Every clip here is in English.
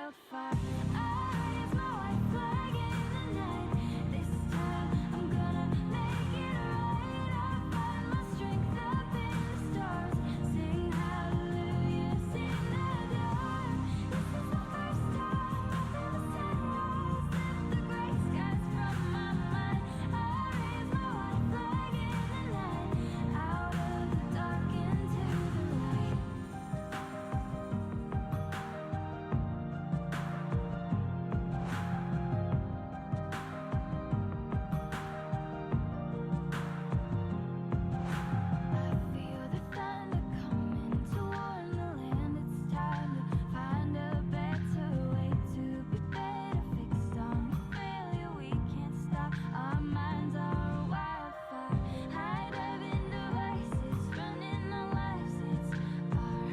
wildfire. I raise my white flag in the night. This time I'm gonna make it right. I find my strength up in the stars. Sing hallelujahs in the dark. This is the first time I've ever said yes. Lift the gray skies from my mind. I raise my white flag in the night. Out of the dark into the light. I feel the thunder coming to warn the land. It's time to find a better way to be better. Fixed on the failure, we can't stop. Our minds are a wildfire. High-diving devices, running our lives. It's our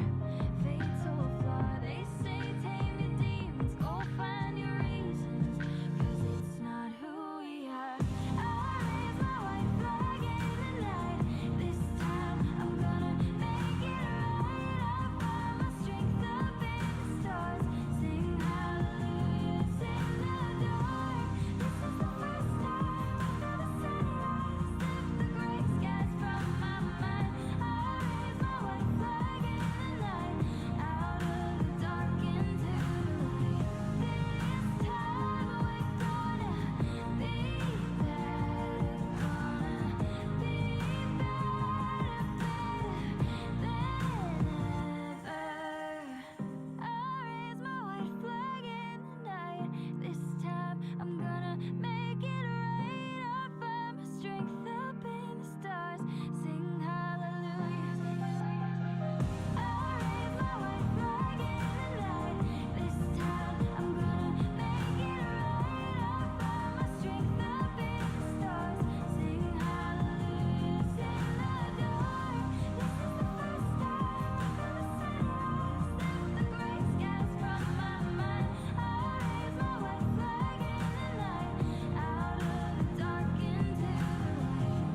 fatal flaw. They say tame your demons, go find your reasons. 'Cause it's not who we are. I raise my white flag in the night. This time I'm gonna make it right. I find my strength up in the stars. Sing hallelujahs in the dark. This is the first time I've ever said yes. Lift the gray skies from my mind. I raise my white flag in the night. Out of the dark into the light. This time we're gonna be better. Gonna be I raise my white flag in the night. This time I'm gonna make it right. I find my strength up in the stars. Sing hallelujahs. I raise my white flag in the night. This time I'm gonna make it right. I find my strength up in the stars. Sing hallelujahs in the dark. This is the first time I've ever said yes. Lift the gray skies from my mind. I raise my white flag in the night. Out of the dark into the light.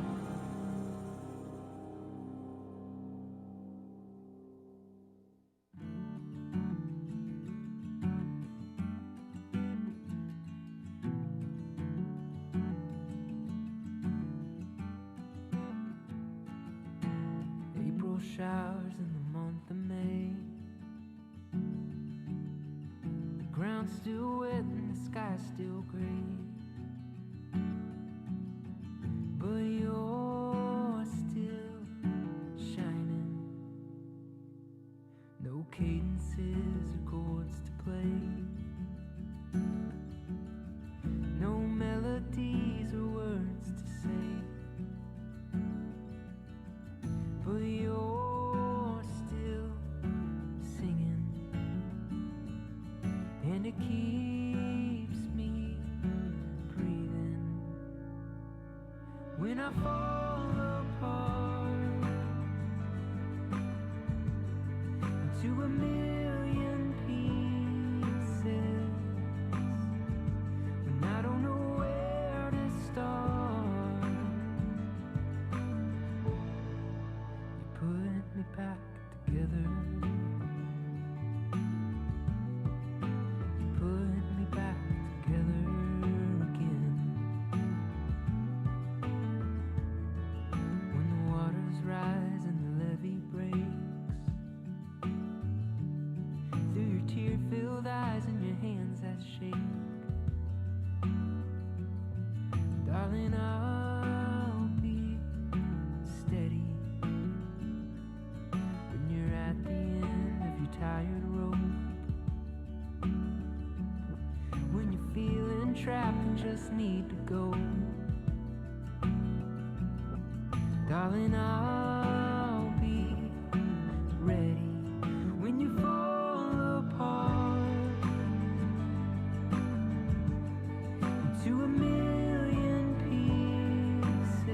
April showers in the month of May. The ground's still wet and the sky's still gray. But you're still shining. No cadences or chords to play. No melodies or words to say. But you're still singing, and it keeps me breathing. When I fall apart into a million pieces, when I don't know where to start, you put me back together. You put me back together again. When the waters rise and the levee breaks, through your tear-filled eyes and your hands that shake, darling, I'll be steady. When you're at the end of your tired rope, when you're feeling trapped and just need to go, darling, I'll be ready. When you fall apart into a million pieces,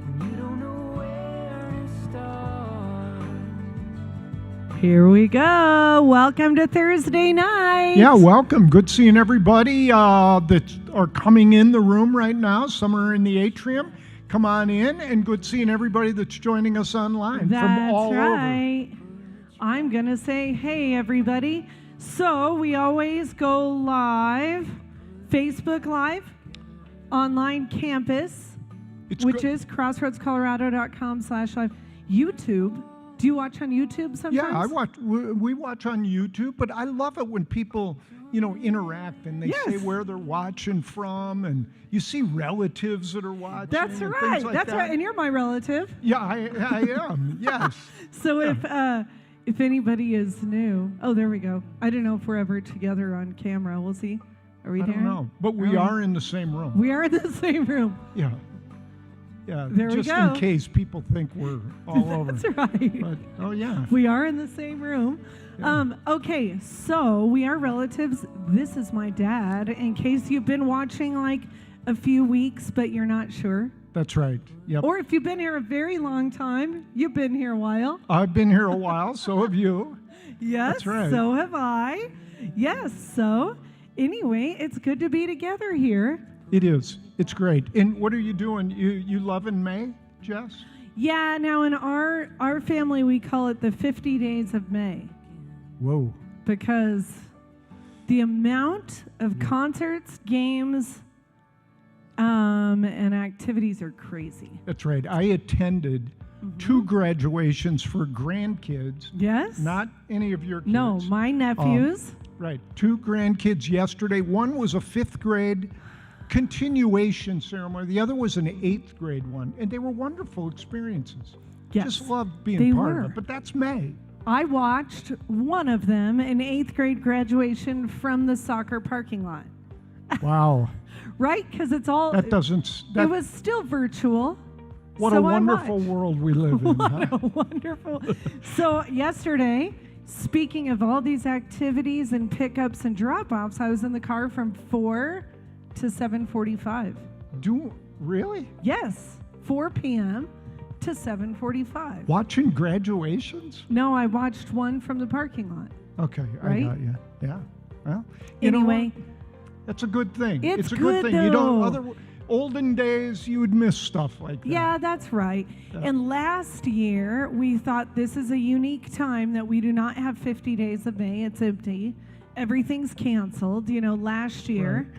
when you don't know where to start. Here we go. Welcome to Thursday night. Yeah, welcome. Good seeing everybody that are coming in the room right now. Some are in the atrium. Come on in, and good seeing everybody that's joining us online from all over. Right. I'm going to say, hey, everybody. So we always go live, Facebook Live, online campus, which is crossroadscolorado.com/live. YouTube. Do you watch on YouTube sometimes? Yeah, we watch on YouTube, but I love it when people, interact and they say where they're watching from, and you see relatives that are watching. That's and right. things like That's that. right. And you're my relative. Yeah, I am. Yes. So if anybody is new, there we go. I don't know if we're ever together on camera. We'll see. Are we I there? don't know, but we are in the same room. We are in the same room. Yeah. Yeah, There we just go. in case people think we're all over. That's right. But, yeah. We are in the same room. Yeah. Okay, so we are relatives. This is my dad, in case you've been watching like a few weeks, but you're not sure. That's right. Yep. Or if you've been here a very long time, you've been here a while. I've been here a while, so have you. Yes, That's right. So have I. Yes, so anyway, it's good to be together here. It is. It's great. And what are you doing? You loving May, Jess? Yeah, now in our family, we call it the 50 days of May. Whoa. Because the amount of concerts, games, and activities are crazy. That's right. I attended 2 graduations for grandkids. Yes? Not any of your kids. No, my nephews. Right. 2 grandkids yesterday. One was a 5th grade continuation ceremony. The other was an 8th grade one. And they were wonderful experiences. Yes, Just loved being they part were. of it. But that's May. I watched one of them, an 8th grade graduation from the soccer parking lot. Wow. Right? Because it's all... That doesn't... it was still virtual. What so a I wonderful watched. world we live in. What Huh? a wonderful... So yesterday, speaking of all these activities and pickups and drop-offs, I was in the car from 4 to 7:45. Really? Yes, 4 p.m. to 7:45. Watching graduations? No, I watched one from the parking lot. Okay, Right? I got you. Yeah. Well, you know Anyway, what? That's a good thing. It's a good good, thing. You don't though. olden days you would miss stuff like that. yeah, that's right. Yeah. And last year, we thought this is a unique time that we do not have 50 days of May. It's empty. Everything's canceled, last year.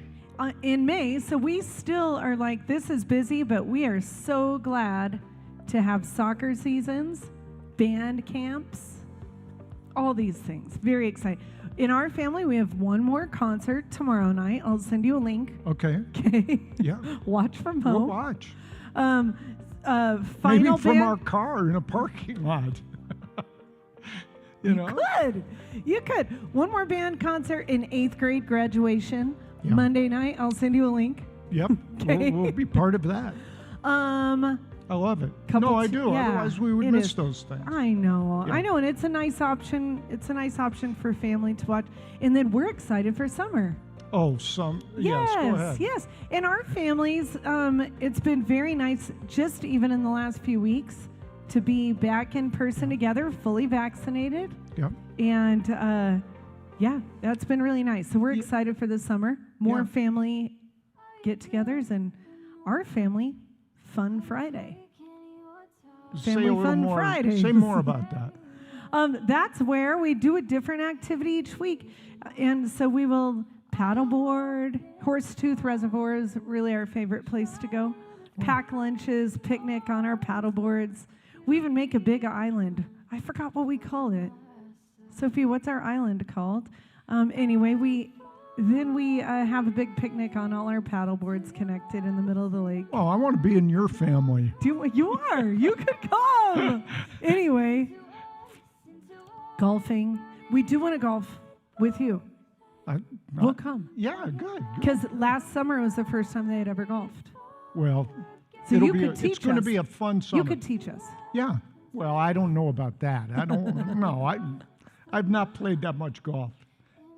In May, so we still are like, this is busy, but we are so glad to have soccer seasons, band camps, all these things. Very exciting. In our family, we have one more concert tomorrow night. I'll send you a link. Okay. Okay. Yeah. Watch from We'll home. watch. Final Maybe from band. our car in a parking lot. you know? You could. One more band concert in 8th grade graduation. Yeah. Monday night. I'll send you a link. Yep. Okay. We'll be part of that. I love it. Couple No, I t- do. yeah, Otherwise, we would it miss is. those things. I know. Yeah. I know, and it's a nice option. It's a nice option for family to watch. And then we're excited for summer. Oh, yes, go ahead. Yes. In our families, it's been very nice, just even in the last few weeks, to be back in person together, fully vaccinated. Yep. And that's been really nice. So we're excited for the summer. More Yeah. family get-togethers, and our family Fun Friday. Say Family a little Fun more. Fridays. Say more about that. That's where we do a different activity each week. And so we will paddleboard. Horsetooth Reservoir is really our favorite place to go. Pack lunches, picnic on our paddleboards. We even make a big island. I forgot what we call it. Sophie, what's our island called? Anyway, we have a big picnic on all our paddleboards connected in the middle of the lake. Oh, I want to be in your family. You are. You could come. Anyway, golfing. We do want to golf with you. We'll come. Yeah, good. Because last summer was the first time they had ever golfed. Well, So you could it's teach going to us. be a fun summer. You could teach us. Yeah. Well, I don't know about that. I don't know. I've not played that much golf.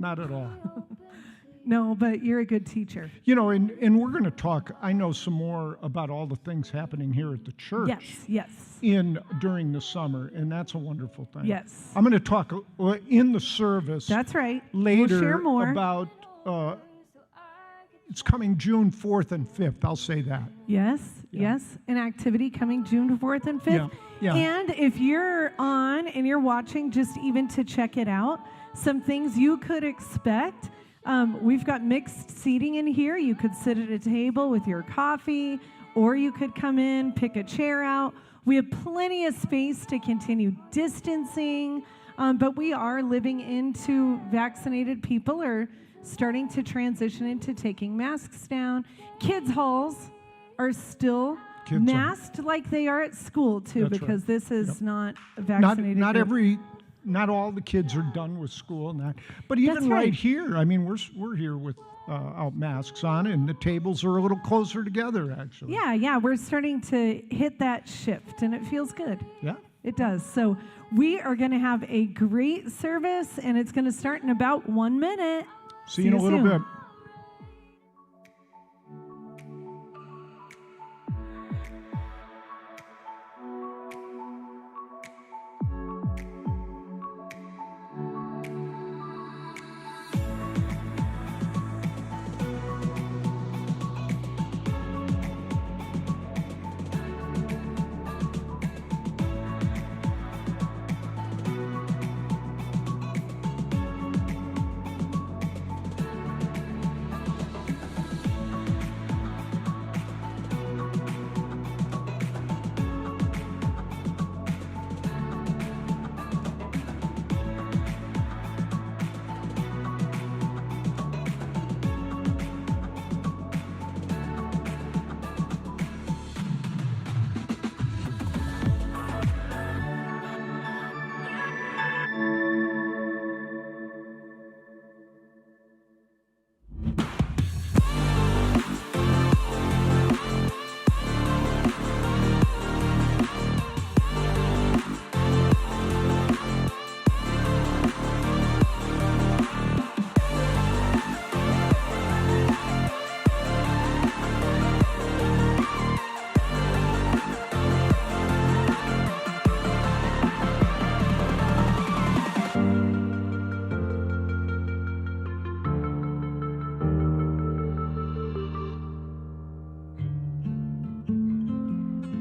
Not at all. No, but you're a good teacher. You know, and we're going to talk, I know, some more about all the things happening here at the church. Yes. During the summer, and that's a wonderful thing. Yes. I'm going to talk in the service That's right. later We'll share more. about it's coming June 4th and 5th. I'll say that. Yes, Yeah. yes. An activity coming June 4th and 5th. Yeah. And if you're on and you're watching, just even to check it out, some things you could expect. We've got mixed seating in here. You could sit at a table with your coffee, or you could come in, pick a chair out. We have plenty of space to continue distancing, but we are living into vaccinated people are starting to transition into taking masks down. Kids' halls are still masked like they are at school too, That's because right. this is not a vaccinated group. Not all the kids are done with school and that. But even That's right right. here, I mean, we're here with out masks on, and the tables are a little closer together, actually. Yeah, we're starting to hit that shift, and it feels good. Yeah. It does. So we are going to have a great service, and it's going to start in about 1 minute. See you in a little soon. bit.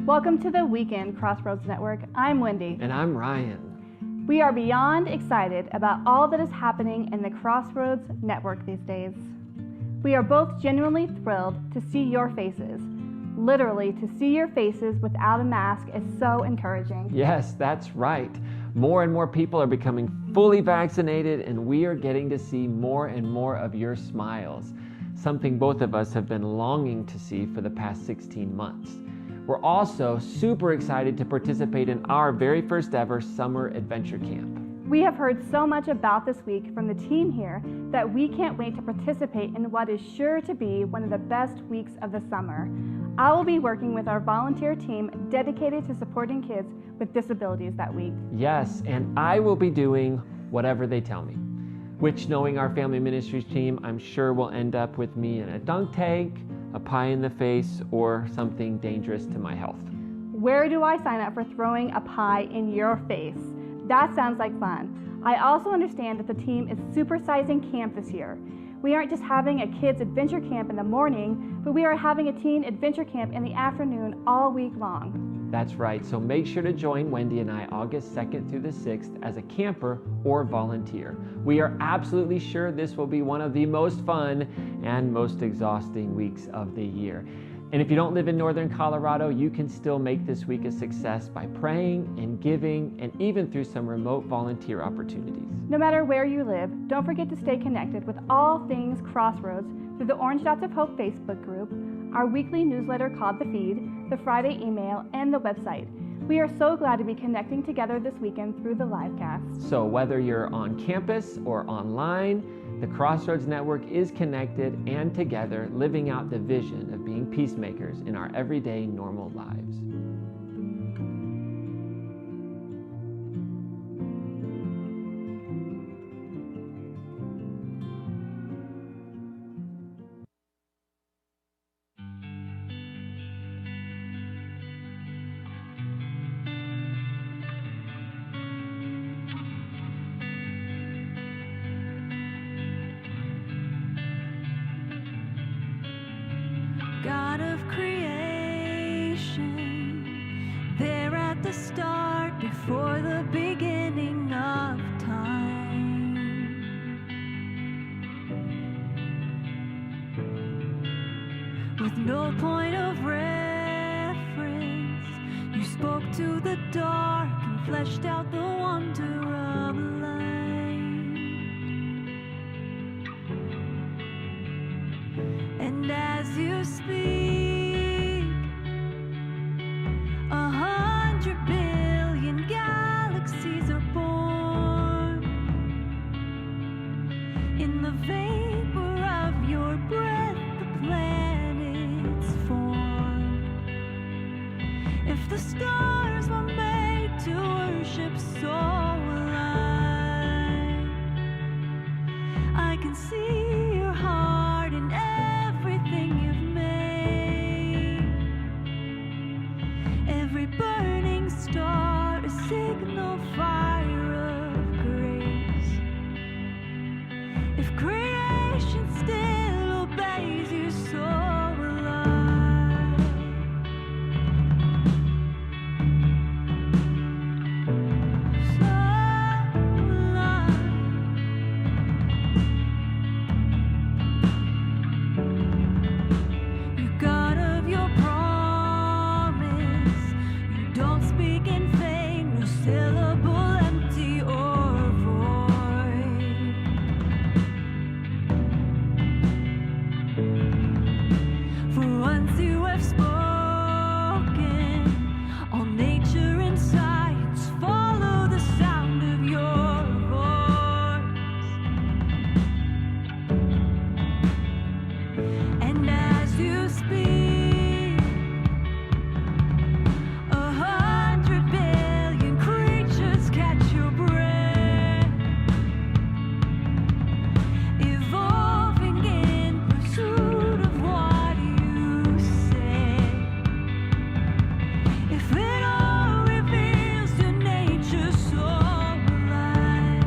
Welcome to the Weekend Crossroads Network. I'm Wendy. And I'm Ryan. We are beyond excited about all that is happening in the Crossroads Network these days. We are both genuinely thrilled to see your faces. Literally, to see your faces without a mask is so encouraging. Yes, that's right. More and more people are becoming fully vaccinated, and we are getting to see more and more of your smiles, something both of us have been longing to see for the past 16 months. We're also super excited to participate in our very first ever summer adventure camp. We have heard so much about this week from the team here that we can't wait to participate in what is sure to be one of the best weeks of the summer. I will be working with our volunteer team dedicated to supporting kids with disabilities that week. Yes, and I will be doing whatever they tell me, which, knowing our family ministries team, I'm sure will end up with me in a dunk tank, a pie in the face, or something dangerous to my health. Where do I sign up for throwing a pie in your face? That sounds like fun. I also understand that the team is supersizing camp this year. We aren't just having a kids adventure camp in the morning, but we are having a teen adventure camp in the afternoon all week long. That's right, so make sure to join Wendy and I August 2nd through the 6th as a camper or volunteer. We are absolutely sure this will be one of the most fun and most exhausting weeks of the year. And if you don't live in Northern Colorado, you can still make this week a success by praying and giving, and even through some remote volunteer opportunities. No matter where you live, don't forget to stay connected with all things Crossroads through the Orange Dots of Hope Facebook group, our weekly newsletter called The Feed, the Friday email, and the website. We are so glad to be connecting together this weekend through the LiveCast. So whether you're on campus or online, the Crossroads Network is connected and together, living out the vision of being peacemakers in our everyday normal lives. with no point of reference. You spoke to the dark and fleshed out the wonder of light. And as you speak, 100 billion galaxies are born. In the vapor of your breath, the planets formed. If the stars were made to worship so alive, I can see your heart in everything you've made. Every burning star, a signal fire of grace. If creation still obeys you, so will I. So will I. You God of your promise, you don't speak in vain, no syllable empty or void. For once you have spoken, all nature and science follow the sound of your voice. And as you speak, 100 billion creatures catch your breath, evolving in pursuit of what you said. If it all reveals to nature so alive,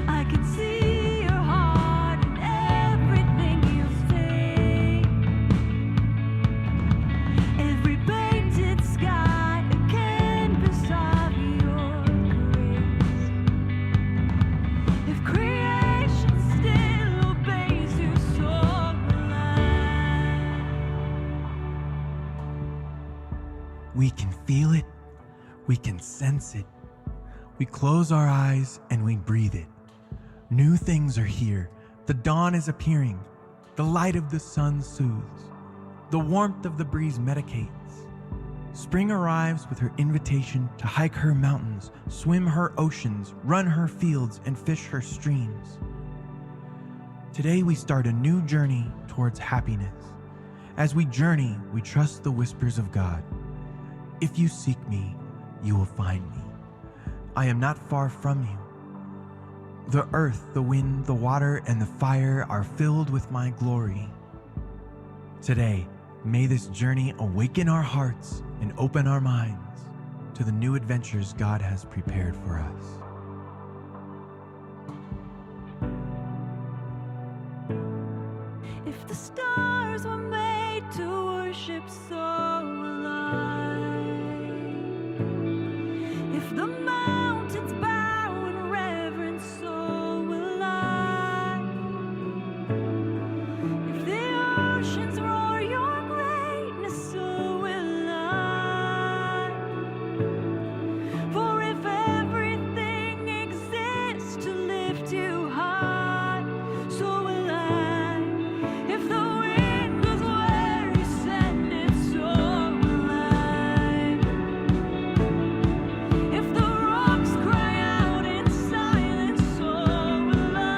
I can see your heart in everything you say. Every painted sky, a canvas of your grace. If creation still obeys you, so will I. We can feel it, we can sense it. We close our eyes and we breathe it. New things are here. The dawn is appearing. The light of the sun soothes. The warmth of the breeze medicates. Spring arrives with her invitation to hike her mountains, swim her oceans, run her fields, and fish her streams. Today we start a new journey towards happiness. As we journey, we trust the whispers of God. If you seek me, you will find me. I am not far from you. The earth, the wind, the water, and the fire are filled with my glory. Today, may this journey awaken our hearts and open our minds to the new adventures God has prepared for us. If the stars were made to worship, so will I. If the mountains bow in reverence, so will I. If the oceans roar your greatness, so will I. For if everything exists to lift you high, so will I. If the wind goes where you send it, so will I. If the rocks cry out in silence, so will I.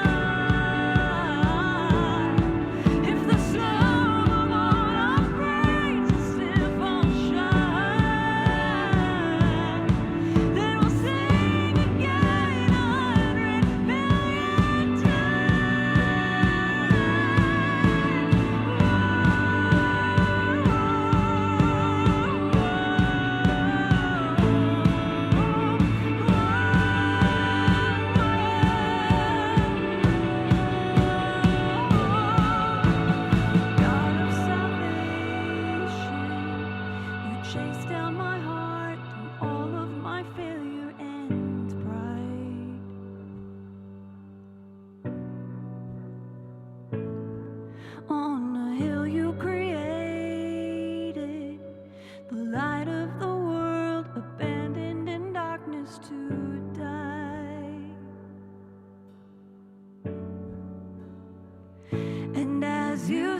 If the snow of all our praises still falls shine, then we'll sing again 100 billion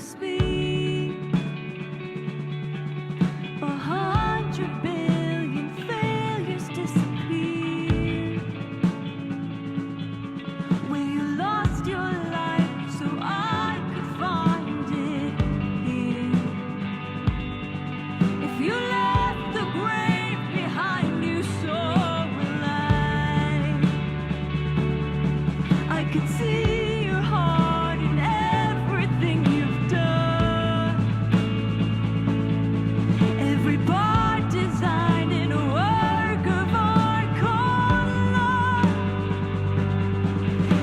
speak. 100 billion failures disappear. Where you lost your life so I could find it here. If you left the grave behind you, so will I could see your heart in everything you've done. Every part designed in a work of art called love.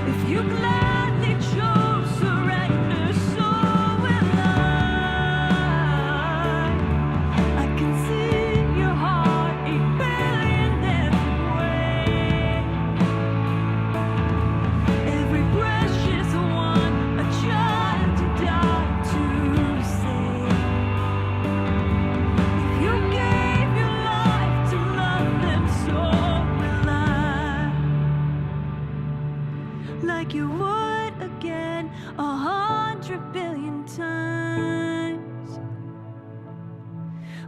If you gladly chose surrender, so will I can see your heart 8 billion different ways. Every precious one, a child to die to save. If you gave your life to love them, so will I. Like you would again 100 billion times.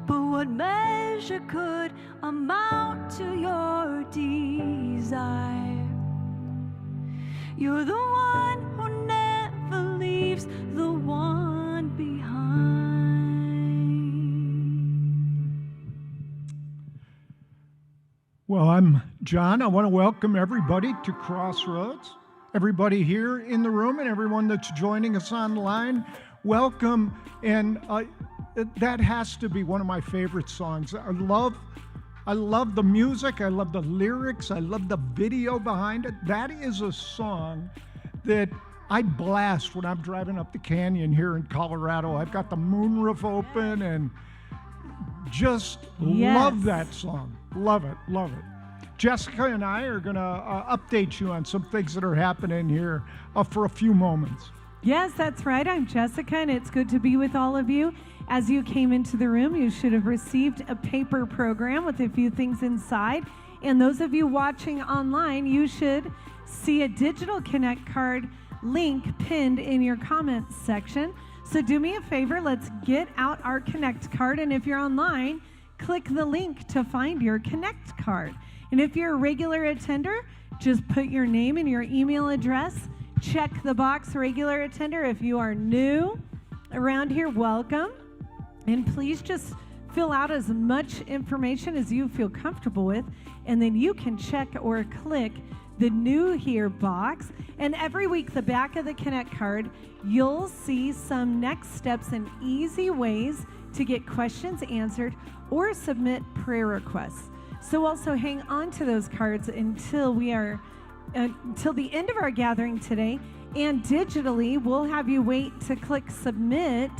But what measure could amount to your desire? You're the one who never leaves the one behind. Well, I'm John. I want to welcome everybody to Crossroads. Everybody here in the room and everyone that's joining us online, welcome. And that has to be one of my favorite songs. I love the music. I love the lyrics. I love the video behind it. That is a song that I blast when I'm driving up the canyon here in Colorado. I've got the moonroof open and just love that song. Love it, love it. Jessica and I are going to update you on some things that are happening here for a few moments. Yes, that's right. I'm Jessica, and it's good to be with all of you. As you came into the room, you should have received a paper program with a few things inside. And those of you watching online, you should see a digital Connect card link pinned in your comments section. So do me a favor, let's get out our Connect card. And if you're online, click the link to find your Connect card. And if you're a regular attender, just put your name and your email address. Check the box regular attender. If you are new around here, welcome. And please just fill out as much information as you feel comfortable with, and then you can check or click the new here box. And every week, the back of the Connect card, you'll see some next steps and easy ways to get questions answered or submit prayer requests. So also hang on to those cards until the end of our gathering today. And digitally, we'll have you wait to click submit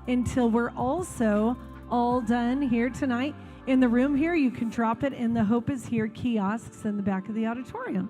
until we're also all done here tonight. In the room here, you can drop it in the Hope is Here kiosks in the back of the auditorium.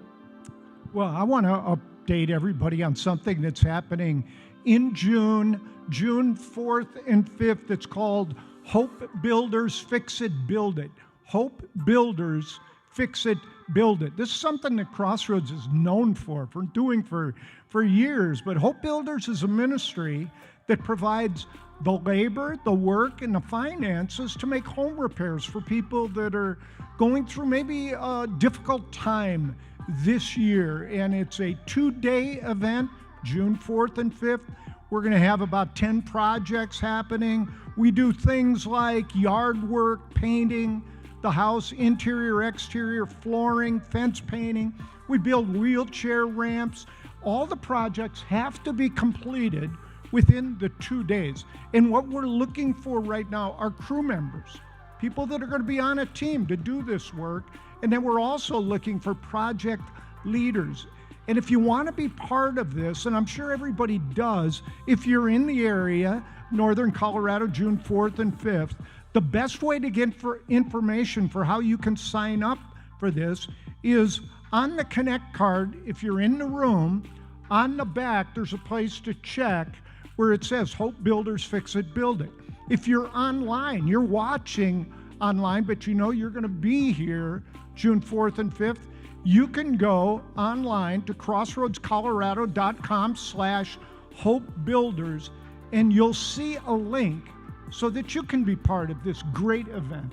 Well, I want to update everybody on something that's happening in June 4th and 5th. It's called Hope Builders Fix It, Build It. Hope Builders Fix It, Build It. This is something that Crossroads is known for doing for years. But Hope Builders is a ministry that provides the labor, the work, and the finances to make home repairs for people that are going through maybe a difficult time this year. And it's a 2-day event, June 4th and 5th. We're going to have about 10 projects happening. We do things like yard work, painting the house, interior, exterior, flooring, fence painting. We build wheelchair ramps. All the projects have to be completed within the 2 days. And what we're looking for right now are crew members, people that are going to be on a team to do this work. And then we're also looking for project leaders. And if you want to be part of this, and I'm sure everybody does, if you're in the area, Northern Colorado, June 4th and 5th, the best way to get information for how you can sign up for this is on the Connect card. If you're in the room, on the back, there's a place to check where it says Hope Builders Fix It, Build It. If you're online, you're watching online, but you know you're going to be here June 4th and 5th, you can go online to crossroadscolorado.com/hopebuilders and you'll see a link so that you can be part of this great event.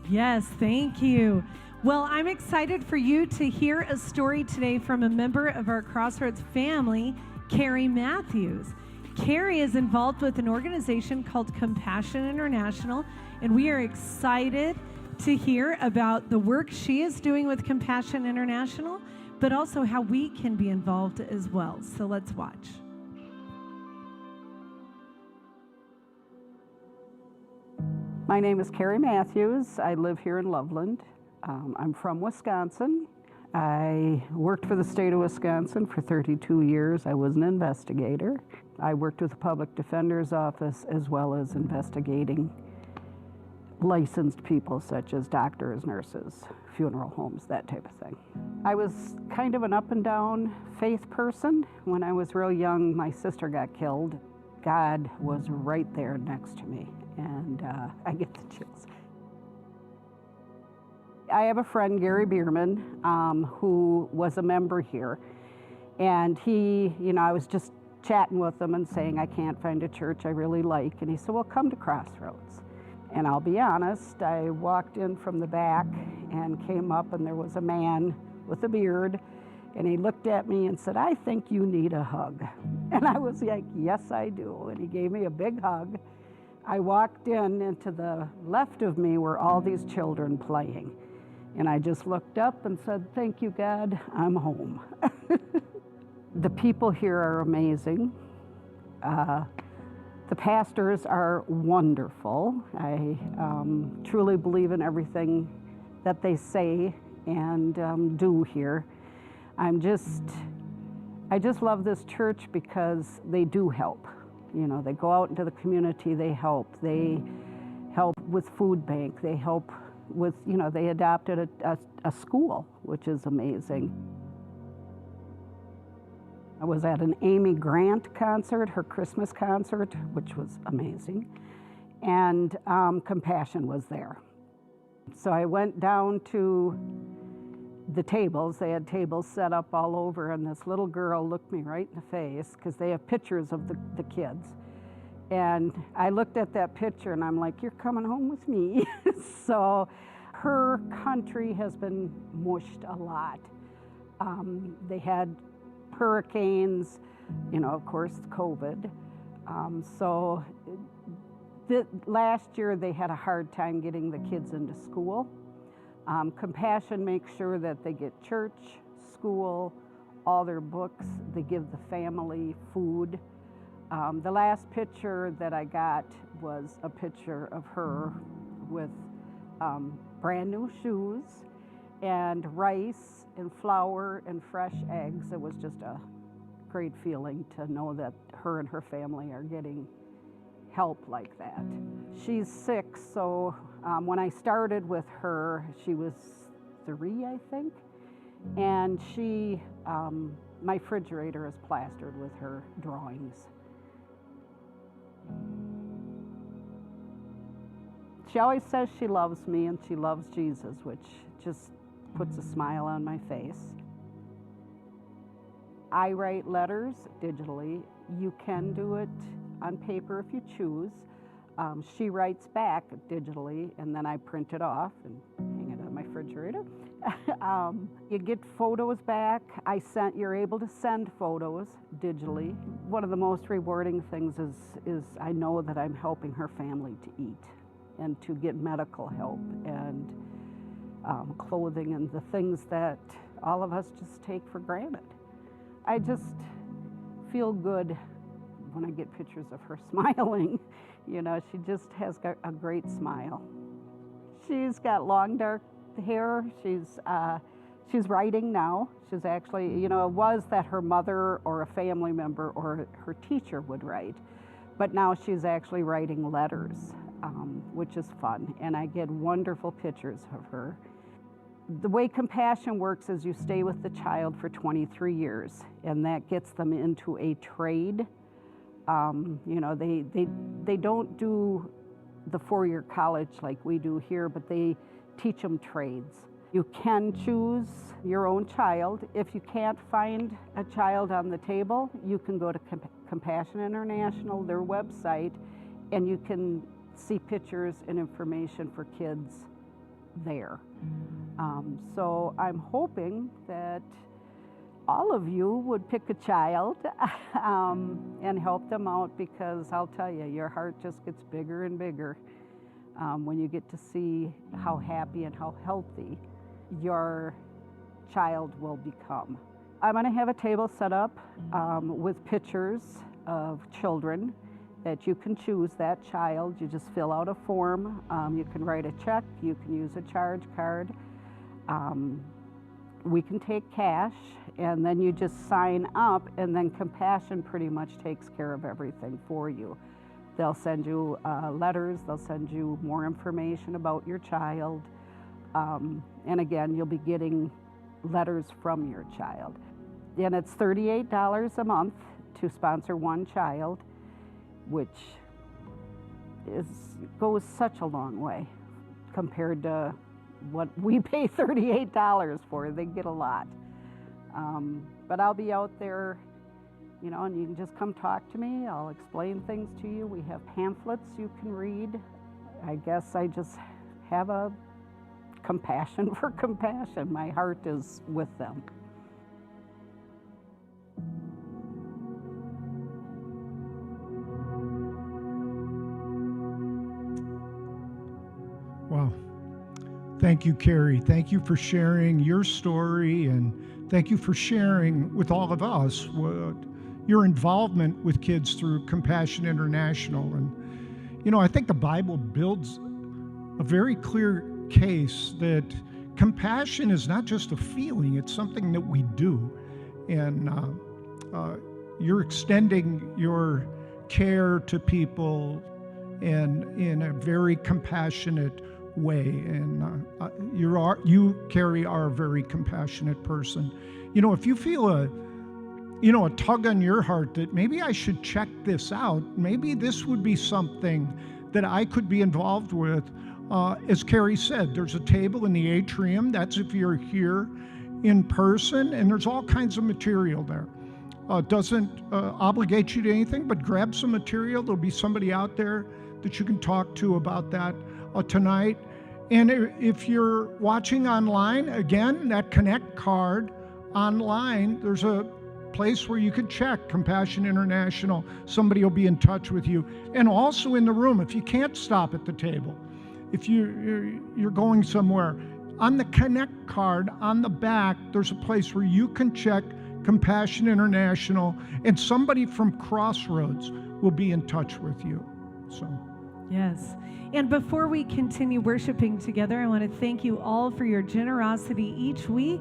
Yes, thank you. Well, I'm excited for you to hear a story today from a member of our Crossroads family, Carrie Matthews. Carrie is involved with an organization called Compassion International, and we are excited to hear about the work she is doing with Compassion International, but also how we can be involved as well. So let's watch. My name is Carrie Matthews. I live here in Loveland. I'm from Wisconsin. I worked for the state of Wisconsin for 32 years. I was an investigator. I worked with the public defender's office as well as investigating licensed people such as doctors, nurses, funeral homes, that type of thing. I was kind of an up and down faith person. When I was real young, my sister got killed. God was right there next to me, and I get the chills. I have a friend, Gary Bierman, who was a member here, and he, I was just chatting with him and saying, I can't find a church I really like, and he said, well, come to Crossroads. And I'll be honest, I walked in from the back and came up, and there was a man with a beard, and he looked at me and said, I think you need a hug. And I was like, yes, I do. And he gave me a big hug. I walked in, and to the left of me were all these children playing. And I just looked up and said, thank you, God, I'm home. The people here are amazing. The pastors are wonderful. I truly believe in everything that they say and do here. I just love this church because they do help. They go out into the community, they help. They help with food bank, they help with, they adopted a school, which is amazing. I was at an Amy Grant concert, her Christmas concert, which was amazing, and Compassion was there. So I went down to the tables. They had tables set up all over, and this little girl looked me right in the face because they have pictures of the kids. And I looked at that picture and I'm like, you're coming home with me. So her country has been mushed a lot. They had hurricanes, of course, COVID. So last year they had a hard time getting the kids into school. Compassion makes sure that they get church, school, all their books. They give the family food. The last picture that I got was a picture of her with brand new shoes and rice and flour and fresh eggs. It was just a great feeling to know that her and her family are getting help like that. She's 6, so when I started with her, she was 3, I think, and my refrigerator is plastered with her drawings. She always says she loves me and she loves Jesus, which just puts a smile on my face. I write letters digitally. You can do it on paper if you choose. She writes back digitally, and then I print it off and hang it on my refrigerator. You get photos back. You're able to send photos digitally. One of the most rewarding things is I know that I'm helping her family to eat and to get medical help and clothing and the things that all of us just take for granted. I just feel good when I get pictures of her smiling. She just has got a great smile. She's got long dark hair. She's writing now. She's actually, it was that her mother or a family member or her teacher would write, but now she's actually writing letters, which is fun, and I get wonderful pictures of her. The way Compassion works is you stay with the child for 23 years, and that gets them into a trade. They don't do the 4-year college like we do here, but they teach them trades. You can choose your own child. If you can't find a child on the table, you can go to Compassion International, their website, and you can see pictures and information for kids there. So I'm hoping that all of you would pick a child and help them out, because I'll tell you, your heart just gets bigger and bigger when you get to see how happy and how healthy your child will become. I'm going to have a table set up with pictures of children that you can choose that child. You just fill out a form. You can write a check. You can use a charge card. We can take cash, and then you just sign up, and then Compassion pretty much takes care of everything for you. They'll send you letters. They'll send you more information about your child. And again, you'll be getting letters from your child. And it's $38 a month to sponsor one child, which goes such a long way compared to what we pay $38 for. They get a lot. But I'll be out there, you know, and you can just come talk to me. I'll explain things to you. We have pamphlets you can read. I guess I just have a compassion for compassion. My heart is with them. Wow. Thank you, Carrie. Thank you for sharing your story, and thank you for sharing with all of us your involvement with kids through Compassion International. And, you know, I think the Bible builds a very clear case that compassion is not just a feeling, it's something that we do. And you're extending your care to people and in a very compassionate way, and you, Carrie, are a very compassionate person. You know, if you feel a tug on your heart that maybe I should check this out, maybe this would be something that I could be involved with. As Carrie said, there's a table in the atrium. That's if you're here in person, and there's all kinds of material there. Doesn't obligate you to anything, but grab some material. There'll be somebody out there that you can talk to about that tonight. And if you're watching online, again, that Connect card online, there's a place where you could check Compassion International. Somebody will be in touch with you. And also in the room, if you can't stop at the table, if you're going somewhere, on the Connect card on the back, there's a place where you can check Compassion International, and somebody from Crossroads will be in touch with you. So. Yes. And before we continue worshiping together, I want to thank you all for your generosity each week,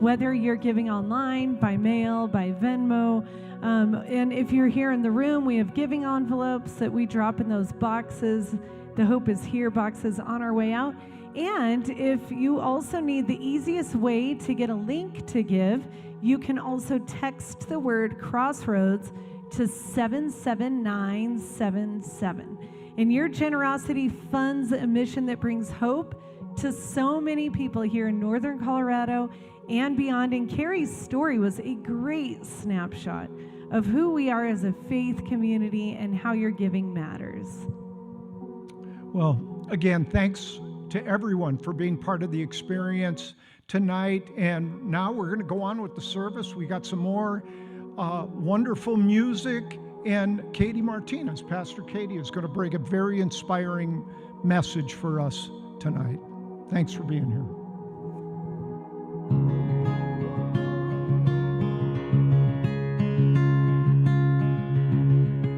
whether you're giving online, by mail, by Venmo. And if you're here in the room, we have giving envelopes that we drop in those boxes. The Hope is Here boxes on our way out. And if you also need the easiest way to get a link to give, you can also text the word Crossroads to 77977. And your generosity funds a mission that brings hope to so many people here in Northern Colorado and beyond. And Carrie's story was a great snapshot of who we are as a faith community and how your giving matters. Well, again, thanks to everyone for being part of the experience tonight. And now we're going to go on with the service. We got some more wonderful music. And Katie Martinez, Pastor Katie, is going to bring a very inspiring message for us tonight. Thanks for being here.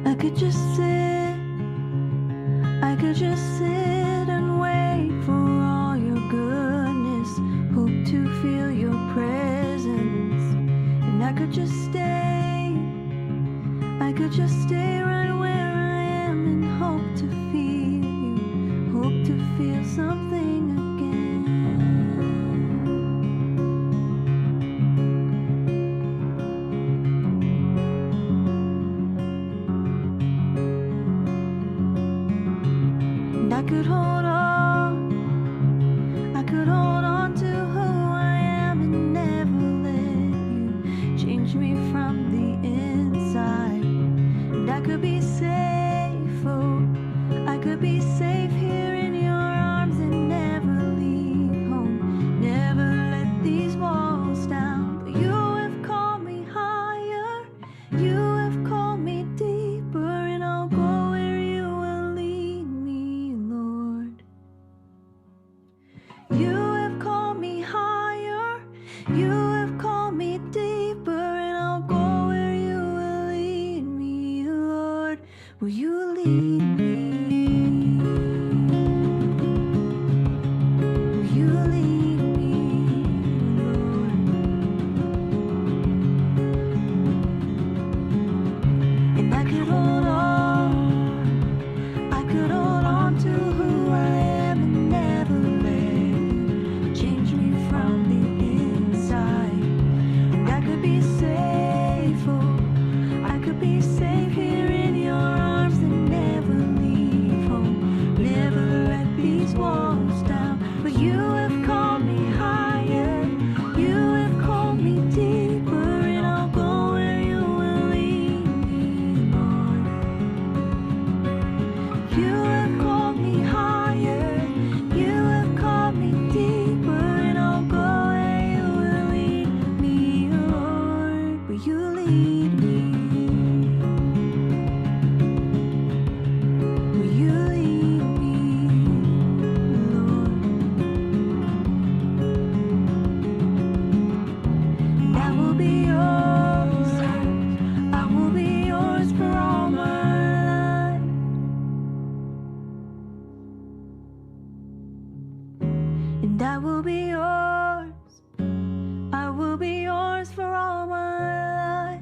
I could just sit and wait for all your goodness, hope to feel your presence, and I could just stay right where I am and hope to feel you, hope to feel something again. And I could hold on to her. change me from the inside. And I could be safe, oh, I could be safe here in your arms and never leave home. Never let these walls down. But you have called me higher, you have called me deeper, and I'll go where you will lead me, Lord. You have called me higher, you have called me deeper, and I'll go where you will lead me, Lord. Will you lead me? Will you lead me, Lord? And I could hold on to who I am and never let you change me from the inside. And I could be safe, oh, I could be safe here in your arms and never leave home. Never let these walls down. But you have called me higher, you have called me deeper, and I'll go where you will lead me, Lord. You have called me higher, you have called me deeper, and I'll go where you will lead me, Lord. Will you lead me? Will you lead me, Lord? And I will be yours, I will be yours for all my life. And I will be yours, I will be yours for all my life.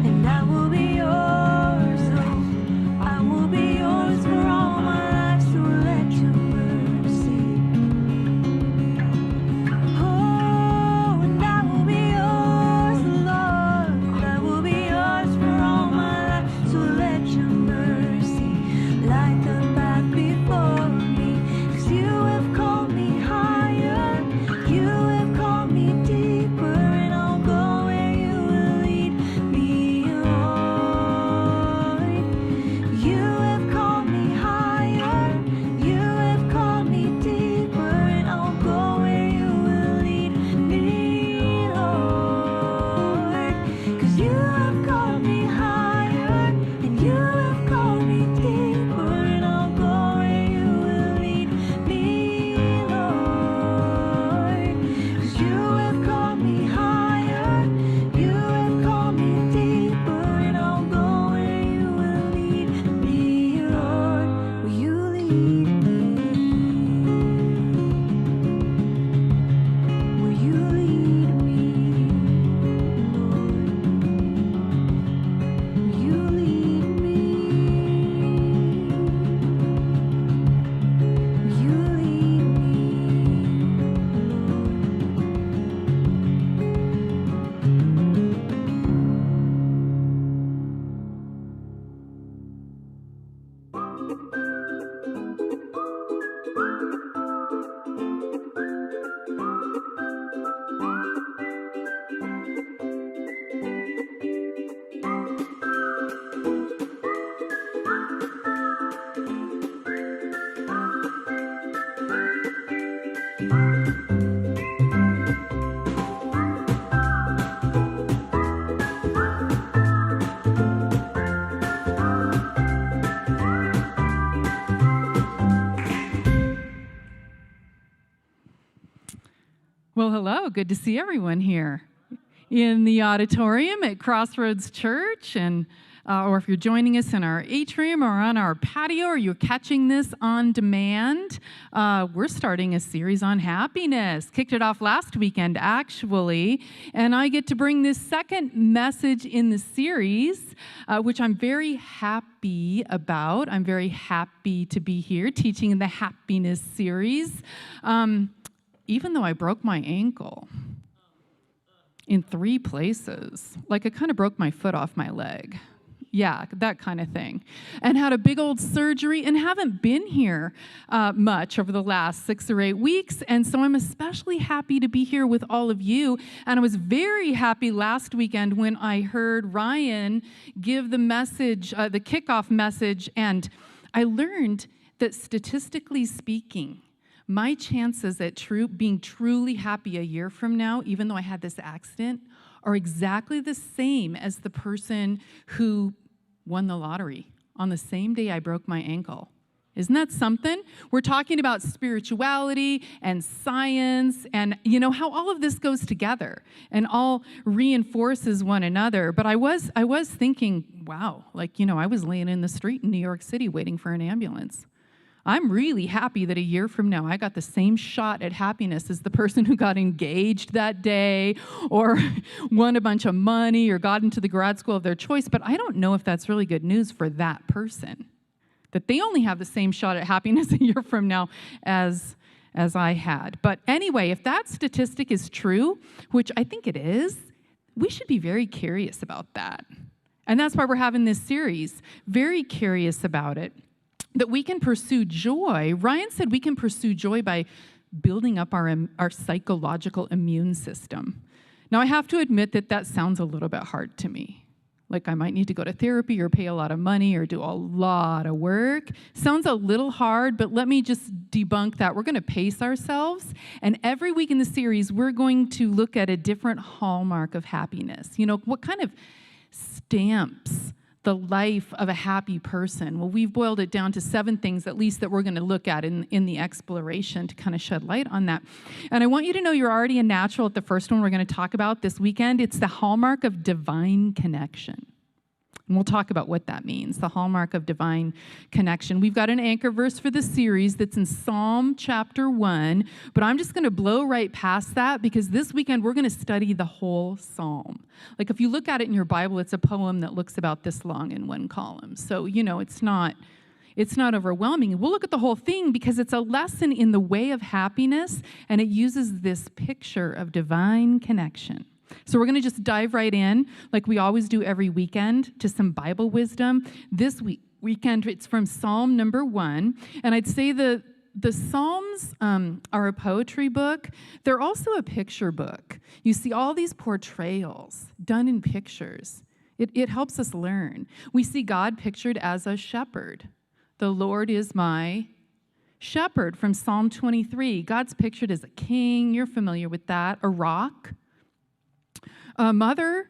And I will be yours, oh, I will be yours for all my life, so let your mercy. Oh, and I will be yours, Lord, I will be yours for all my life, so let your mercy light the path before me. 'Cause you have called me higher, you have called me deeper, and I'll go where you will lead me, Lord. You have called me higher, you have called me deeper, and I'll go where you will lead me, Lord. 'Cause you have called me higher, and you have called me deeper, and I'll go where you will lead me, Lord. 'Cause you have called me higher, you have called me deeper, and I'll go where you will lead me, Lord. Will you lead me? Will you lead me, Lord? Will you lead me? Will you lead me, Well, hello. Good to see everyone here in the auditorium at Crossroads Church, and or if you're joining us in our atrium or on our patio, or you're catching this on demand. We're starting a series on happiness. Kicked it off last weekend, actually, and I get to bring this second message in the series, which I'm very happy about. I'm very happy to be here teaching in the happiness series. Even though I broke my ankle in 3 places, like I kind of broke my foot off my leg. Yeah, that kind of thing. And had a big old surgery and haven't been here much over the last 6 or 8 weeks. And so I'm especially happy to be here with all of you. And I was very happy last weekend when I heard Ryan give the message, the kickoff message. And I learned that statistically speaking, my chances at being truly happy a year from now, even though I had this accident, are exactly the same as the person who won the lottery on the same day I broke my ankle. Isn't that something? We're talking about spirituality and science and, how all of this goes together and all reinforces one another. But I was thinking, wow, I was laying in the street in New York City waiting for an ambulance. I'm really happy that a year from now I got the same shot at happiness as the person who got engaged that day or won a bunch of money or got into the grad school of their choice. But I don't know if that's really good news for that person, that they only have the same shot at happiness a year from now as I had. But anyway, if that statistic is true, which I think it is, we should be very curious about that. And that's why we're having this series, very curious about it. That we can pursue joy. Ryan said we can pursue joy by building up our psychological immune system. Now, I have to admit that sounds a little bit hard to me. Like I might need to go to therapy or pay a lot of money or do a lot of work. Sounds a little hard, but let me just debunk that. We're going to pace ourselves. And every week in the series, we're going to look at a different hallmark of happiness. What kind of stamps the life of a happy person? Well, we've boiled it down to 7 things at least that we're going to look at in the exploration to kind of shed light on that. And I want you to know you're already a natural at the first one we're going to talk about this weekend. It's the hallmark of divine connection. And we'll talk about what that means, the hallmark of divine connection. We've got an anchor verse for the series that's in Psalm chapter 1, but I'm just going to blow right past that because this weekend we're going to study the whole psalm. Like if you look at it in your Bible, it's a poem that looks about this long in one column. So, it's not overwhelming. We'll look at the whole thing because it's a lesson in the way of happiness, and it uses this picture of divine connection. So we're going to just dive right in, like we always do every weekend, to some Bible wisdom. This weekend, it's from Psalm number 1. And I'd say the Psalms are a poetry book. They're also a picture book. You see all these portrayals done in pictures. It helps us learn. We see God pictured as a shepherd. The Lord is my shepherd from Psalm 23. God's pictured as a king. You're familiar with that. A rock. A mother,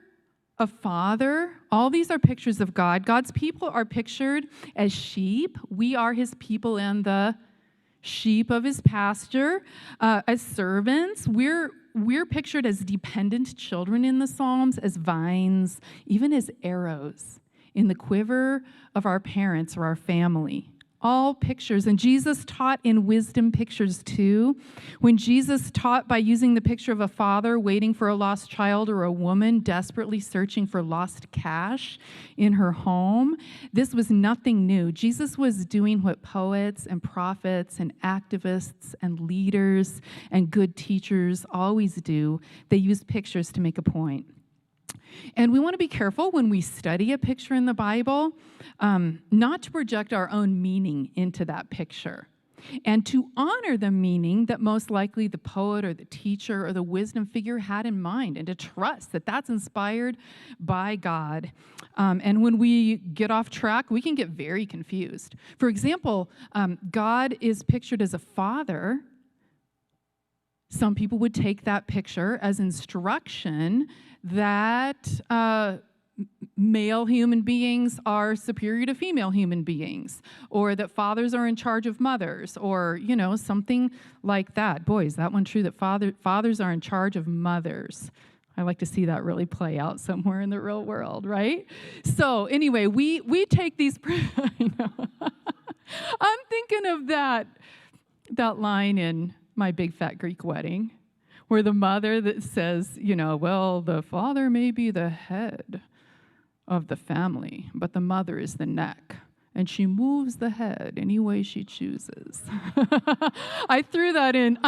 a father, all these are pictures of God. God's people are pictured as sheep. We are his people and the sheep of his pasture. As servants, we're pictured as dependent children in the Psalms, as vines, even as arrows in the quiver of our parents or our family. All pictures. And Jesus taught in wisdom pictures too. When Jesus taught by using the picture of a father waiting for a lost child or a woman desperately searching for lost cash in her home, this was nothing new. Jesus was doing what poets and prophets and activists and leaders and good teachers always do. They use pictures to make a point. And we want to be careful when we study a picture in the Bible, not to project our own meaning into that picture, and to honor the meaning that most likely the poet or the teacher or the wisdom figure had in mind, and to trust that that's inspired by God. And when we get off track, we can get very confused. For example, God is pictured as a father. Some people would take that picture as instruction that male human beings are superior to female human beings, or that fathers are in charge of mothers, or, something like that. Boy, is that one true, that fathers are in charge of mothers. I like to see that really play out somewhere in the real world, right? So anyway, we take these, I'm thinking of that line in My Big Fat Greek Wedding, where the mother that says, well, the father may be the head of the family, but the mother is the neck, and she moves the head any way she chooses. I threw that in.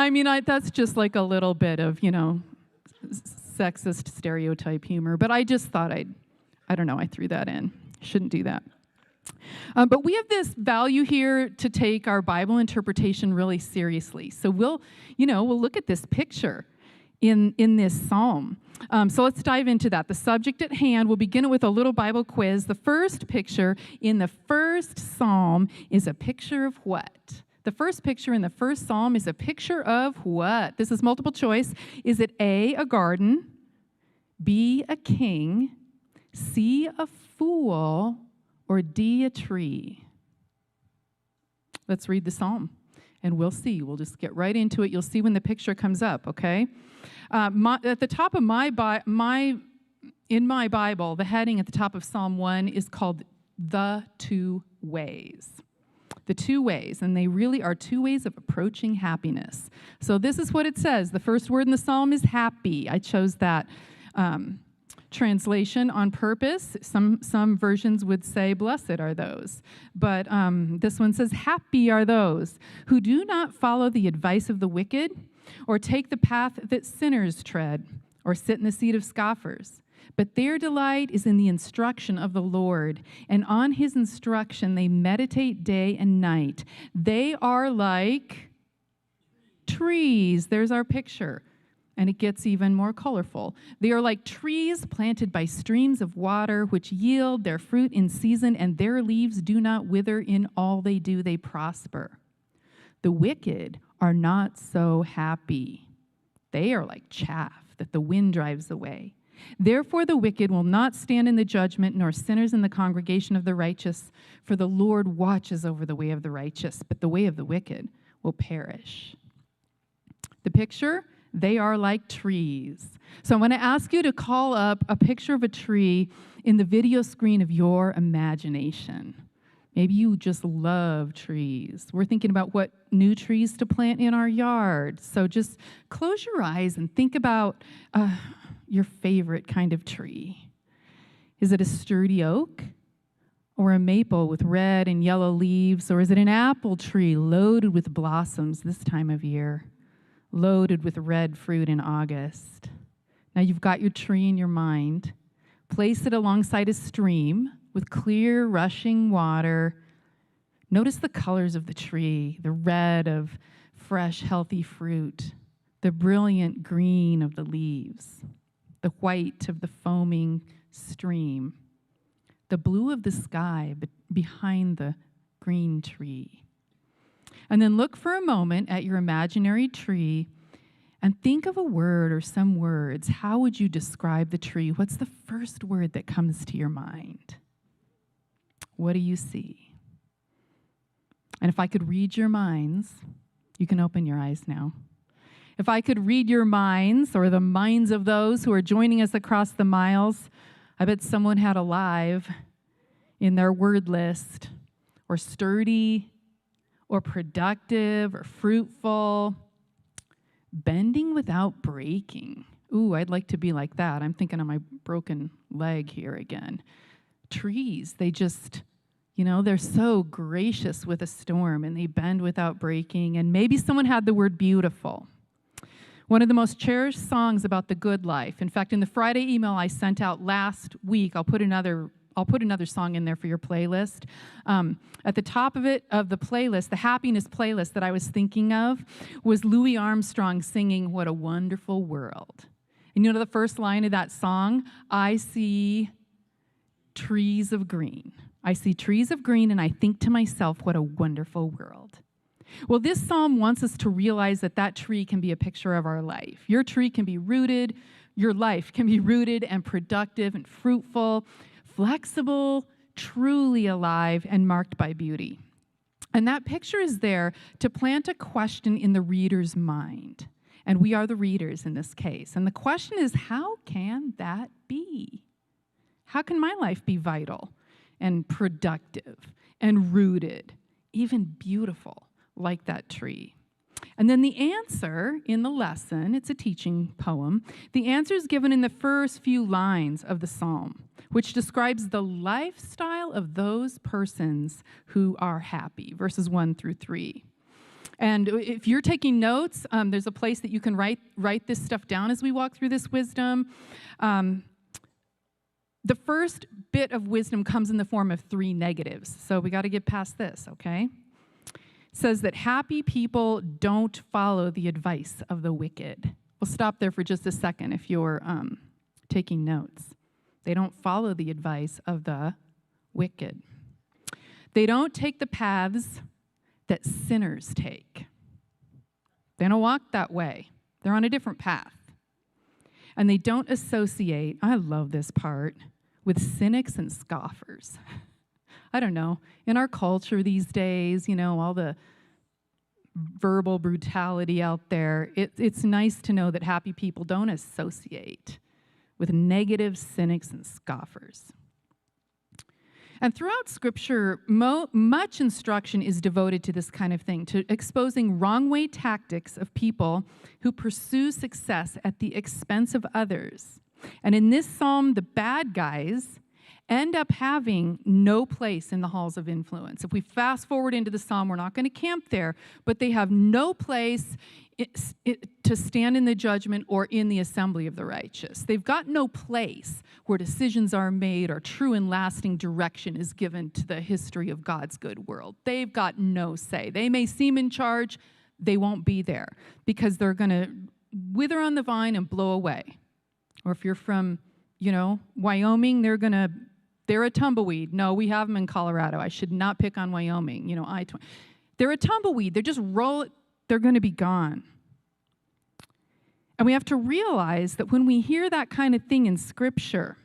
That's just like a little bit of, sexist stereotype humor, but I just thought I threw that in. Shouldn't do that. But we have this value here to take our Bible interpretation really seriously. So we'll look at this picture in this psalm. So let's dive into that. The subject at hand, we'll begin it with a little Bible quiz. The first picture in the first psalm is a picture of what? The first picture in the first psalm is a picture of what? This is multiple choice. Is it A, a garden, B, a king, C, a fool, or D, a tree? Let's read the psalm, and we'll see. We'll just get right into it. You'll see when the picture comes up, okay? At the top of in my Bible, the heading at the top of Psalm 1 is called The Two Ways. The two ways, and they really are two ways of approaching happiness. So this is what it says. The first word in the psalm is happy. I chose that translation on purpose. Some versions would say, blessed are those. But this one says, happy are those who do not follow the advice of the wicked, or take the path that sinners tread, or sit in the seat of scoffers. But their delight is in the instruction of the Lord, and on his instruction they meditate day and night. They are like trees. There's our picture. And it gets even more colorful. They are like trees planted by streams of water, which yield their fruit in season, and their leaves do not wither. In all they do, they prosper. The wicked are not so happy. They are like chaff that the wind drives away. Therefore the wicked will not stand in the judgment, nor sinners in the congregation of the righteous. For the Lord watches over the way of the righteous, but the way of the wicked will perish. The picture? They are like trees. So I'm going to ask you to call up a picture of a tree in the video screen of your imagination. Maybe you just love trees. We're thinking about what new trees to plant in our yard. So just close your eyes and think about your favorite kind of tree. Is it a sturdy oak or a maple with red and yellow leaves? Or is it an apple tree loaded with blossoms this time of year? Loaded with red fruit in August. Now you've got your tree in your mind. Place it alongside a stream with clear, rushing water. Notice the colors of the tree, the red of fresh, healthy fruit, the brilliant green of the leaves, the white of the foaming stream, the blue of the sky behind the green tree. And then look for a moment at your imaginary tree and think of a word or some words. How would you describe the tree? What's the first word that comes to your mind? What do you see? And if I could read your minds, you can open your eyes now. If I could read your minds or the minds of those who are joining us across the miles, I bet someone had alive in their word list, or sturdy, or productive, or fruitful, bending without breaking. Ooh, I'd like to be like that. I'm thinking of my broken leg here again. Trees, they just, they're so gracious with a storm, and they bend without breaking. And maybe someone had the word beautiful. One of the most cherished songs about the good life. In fact, in the Friday email I sent out last week, I'll put another song in there for your playlist. At the top of the playlist, the happiness playlist that I was thinking of, was Louis Armstrong singing "What a Wonderful World." And the first line of that song, I see trees of green. I see trees of green, and I think to myself, what a wonderful world. Well, this psalm wants us to realize that tree can be a picture of our life. Your tree can be rooted, your life can be rooted and productive and fruitful, flexible, truly alive, and marked by beauty. And that picture is there to plant a question in the reader's mind. And we are the readers in this case. And the question is, how can that be? How can my life be vital and productive and rooted, even beautiful, like that tree? And then the answer in the lesson, it's a teaching poem, the answer is given in the first few lines of the psalm, which describes the lifestyle of those persons who are happy, verses 1 through 3. And if you're taking notes, there's a place that you can write this stuff down as we walk through this wisdom. the first bit of wisdom comes in the form of 3 negatives. So we got to get past this, okay? It says that happy people don't follow the advice of the wicked. We'll stop there for just a second if you're taking notes. They don't follow the advice of the wicked. They don't take the paths that sinners take. They don't walk that way. They're on a different path. And they don't associate, I love this part, with cynics and scoffers. I don't know, in our culture these days, all the verbal brutality out there, it's nice to know that happy people don't associate with negative cynics and scoffers. And throughout Scripture, much instruction is devoted to this kind of thing, to exposing wrong-way tactics of people who pursue success at the expense of others. And in this psalm, the bad guys end up having no place in the halls of influence. If we fast forward into the psalm, we're not going to camp there, but they have no place to stand in the judgment or in the assembly of the righteous. They've got no place where decisions are made or true and lasting direction is given to the history of God's good world. They've got no say. They may seem in charge, they won't be there because they're going to wither on the vine and blow away. Or if you're from, Wyoming, they're a tumbleweed. No, we have them in Colorado. I should not pick on Wyoming. They're a tumbleweed. They're just they're going to be gone. And we have to realize that when we hear that kind of thing in Scripture,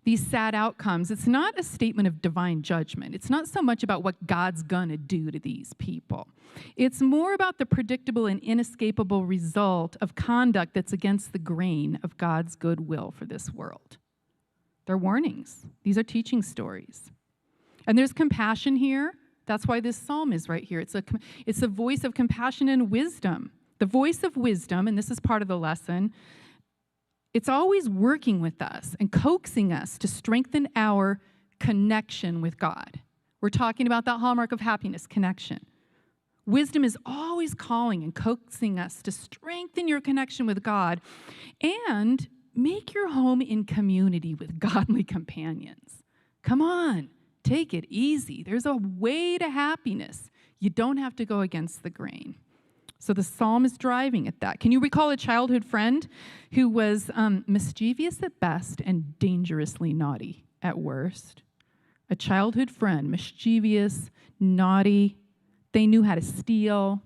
these sad outcomes, it's not a statement of divine judgment. It's not so much about what God's going to do to these people. It's more about the predictable and inescapable result of conduct that's against the grain of God's good will for this world. They're warnings. These are teaching stories. And there's compassion here. That's why this psalm is right here. It's a voice of compassion and wisdom. The voice of wisdom, and this is part of the lesson, it's always working with us and coaxing us to strengthen our connection with God. We're talking about that hallmark of happiness, connection. Wisdom is always calling and coaxing us to strengthen your connection with God and make your home in community with godly companions. Come on, take it easy. There's a way to happiness. You don't have to go against the grain. So the psalm is driving at that. Can you recall a childhood friend who was mischievous at best and dangerously naughty at worst? A childhood friend, mischievous, naughty. They knew how to steal.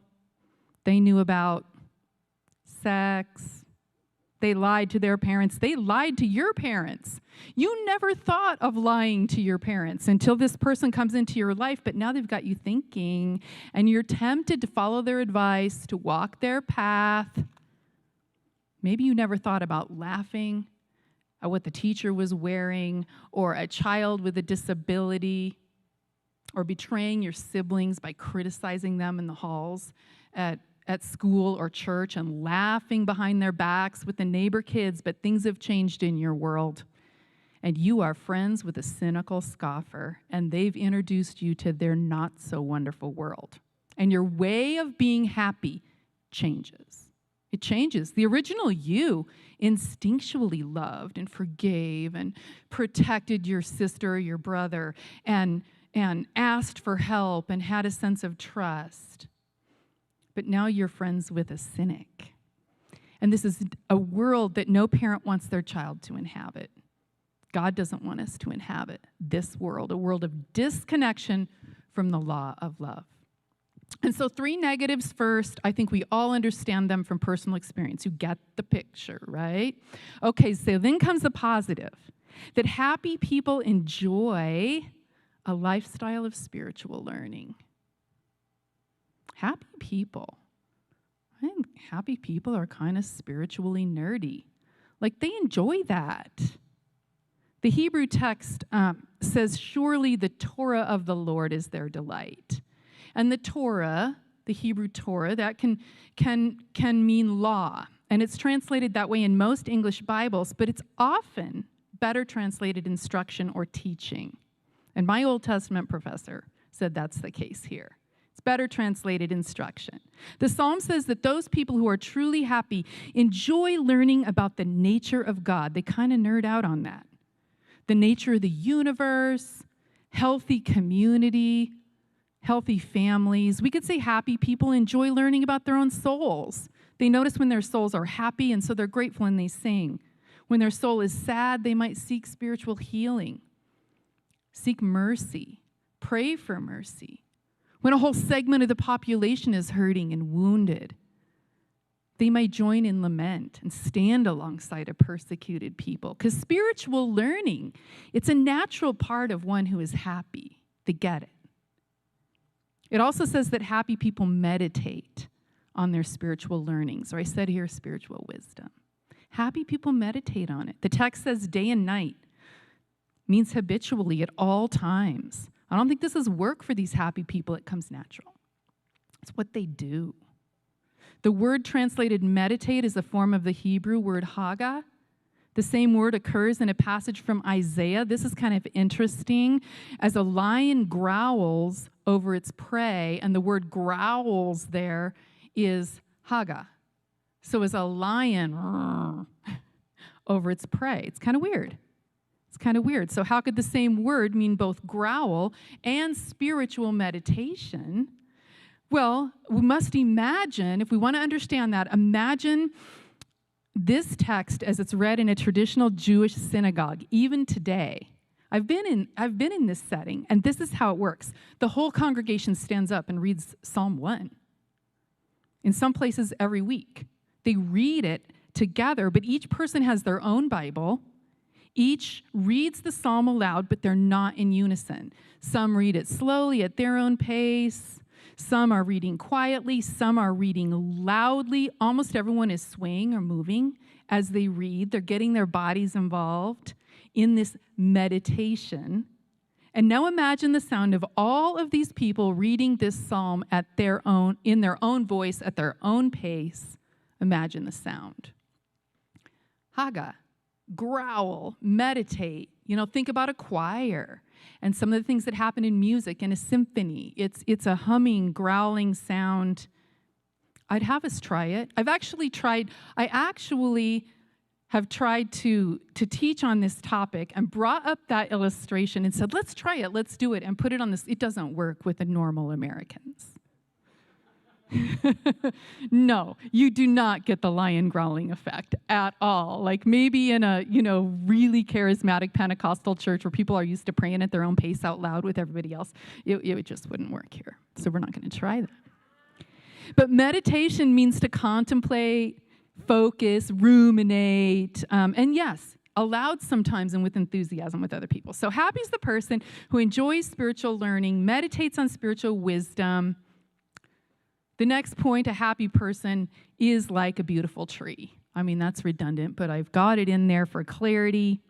They knew about sex. They lied to their parents. They lied to your parents. You never thought of lying to your parents until this person comes into your life, but now they've got you thinking, and you're tempted to follow their advice, to walk their path. Maybe you never thought about laughing at what the teacher was wearing, or a child with a disability, or betraying your siblings by criticizing them in the halls at school or church and laughing behind their backs with the neighbor kids, but things have changed in your world. And you are friends with a cynical scoffer, and they've introduced you to their not-so-wonderful world. And your way of being happy changes. It changes. The original you instinctually loved and forgave and protected your sister or your brother and asked for help and had a sense of trust. But now you're friends with a cynic. And this is a world that no parent wants their child to inhabit. God doesn't want us to inhabit this world, a world of disconnection from the law of love. And so 3 negatives first. I think we all understand them from personal experience. You get the picture, right? Okay, so then comes the positive, that happy people enjoy a lifestyle of spiritual learning. Happy people. I think happy people are kind of spiritually nerdy. Like, they enjoy that. The Hebrew text says, surely the Torah of the Lord is their delight. And the Torah, the Hebrew Torah, that can mean law. And it's translated that way in most English Bibles, but it's often better translated instruction or teaching. And my Old Testament professor said that's the case here. It's better translated instruction. The psalm says that those people who are truly happy enjoy learning about the nature of God. They kind of nerd out on that. the nature of the universe, healthy community, healthy families. We could say happy people enjoy learning about their own souls. They notice when their souls are happy, and so they're grateful and they sing. When their soul is sad, they might seek spiritual healing, seek mercy, pray for mercy. When a whole segment of the population is hurting and wounded, they might join in lament and stand alongside a persecuted people. Because spiritual learning, it's a natural part of one who is happy. They get it. It also says that happy people meditate on their spiritual learnings, or I said here, spiritual wisdom. Happy people meditate on it. The text says day and night, means habitually at all times. I don't think this is work for these happy people. It comes natural. It's what they do. The word translated meditate is a form of the Hebrew word haga. The same word occurs in a passage from Isaiah. This is kind of interesting. As a lion growls over its prey, and the word growls there is haga. So as a lion over its prey, it's kind of weird. It's kind of weird. So how could the same word mean both growl and spiritual meditation? Well, we must imagine, if we want to understand that, imagine this text as it's read in a traditional Jewish synagogue, even today. I've been in this setting, and this is how it works. The whole congregation stands up and reads Psalm 1. In some places, every week. They read it together, but each person has their own Bible. Each reads the psalm aloud, but they're not in unison. Some read it slowly at their own pace. Some are reading quietly. Some are reading loudly. Almost everyone is swaying or moving as they read. They're getting their bodies involved in this meditation. And now imagine the sound of all of these people reading this psalm in their own voice, at their own pace. Imagine the sound. Haga. Growl, meditate, think about a choir and some of the things that happen in music in a symphony. It's a humming, growling sound. I'd have us try it. I actually have tried to teach on this topic and brought up that illustration and said, let's try it, let's do it, and put it on this. It doesn't work with the normal Americans. No, you do not get the lion growling effect at all. Like maybe in a, really charismatic Pentecostal church where people are used to praying at their own pace out loud with everybody else, it just wouldn't work here. So we're not going to try that. But meditation means to contemplate, focus, ruminate, and yes, aloud sometimes and with enthusiasm with other people. So happy is the person who enjoys spiritual learning, meditates on spiritual wisdom. The next point, a happy person is like a beautiful tree. I mean, that's redundant, but I've got it in there for clarity.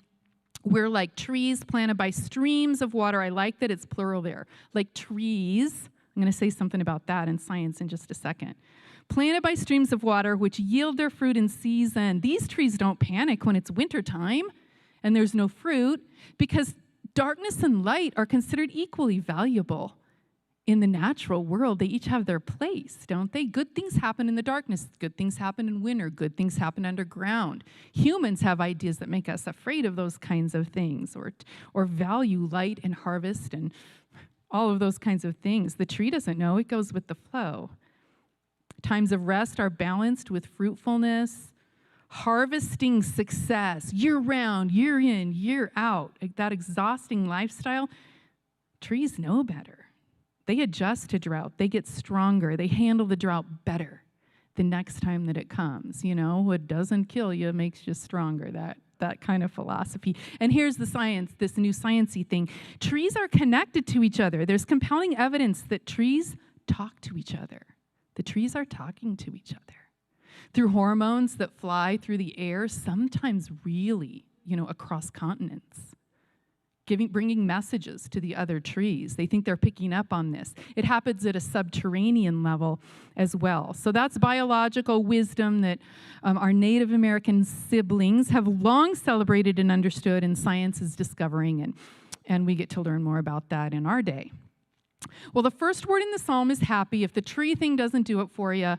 We're like trees planted by streams of water. I like that it's plural there. Like trees. I'm going to say something about that in science in just a second. Planted by streams of water, which yield their fruit in season. These trees don't panic when it's wintertime and there's no fruit, because darkness and light are considered equally valuable. In the natural world, they each have their place, don't they? Good things happen in the darkness. Good things happen in winter. Good things happen underground. Humans have ideas that make us afraid of those kinds of things, or value light and harvest and all of those kinds of things. The tree doesn't know. It goes with the flow. Times of rest are balanced with fruitfulness. Harvesting success year-round, year in, year out. That exhausting lifestyle, trees know better. They adjust to drought. They get stronger. They handle the drought better the next time that it comes. What doesn't kill you makes you stronger, that kind of philosophy. And here's the science, this new sciencey thing. Trees are connected to each other. There's compelling evidence that trees talk to each other. The trees are talking to each other through hormones that fly through the air, sometimes really, across continents. Bringing messages to the other trees. They think they're picking up on this. It happens at a subterranean level as well. So that's biological wisdom that our Native American siblings have long celebrated and understood, and science is discovering, and we get to learn more about that in our day. Well, the first word in the psalm is happy. If the tree thing doesn't do it for you,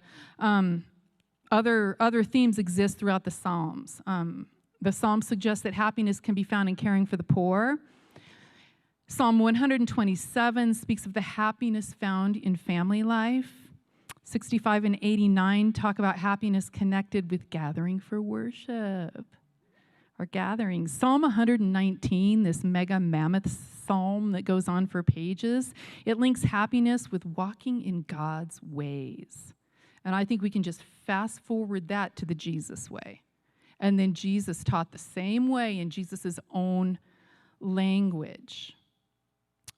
other themes exist throughout the Psalms. The psalm suggests that happiness can be found in caring for the poor. Psalm 127 speaks of the happiness found in family life. 65 and 89 talk about happiness connected with gathering for worship. Our gatherings. Psalm 119, this mega mammoth psalm that goes on for pages, it links happiness with walking in God's ways. And I think we can just fast forward that to the Jesus way. And then Jesus taught the same way in Jesus' own language.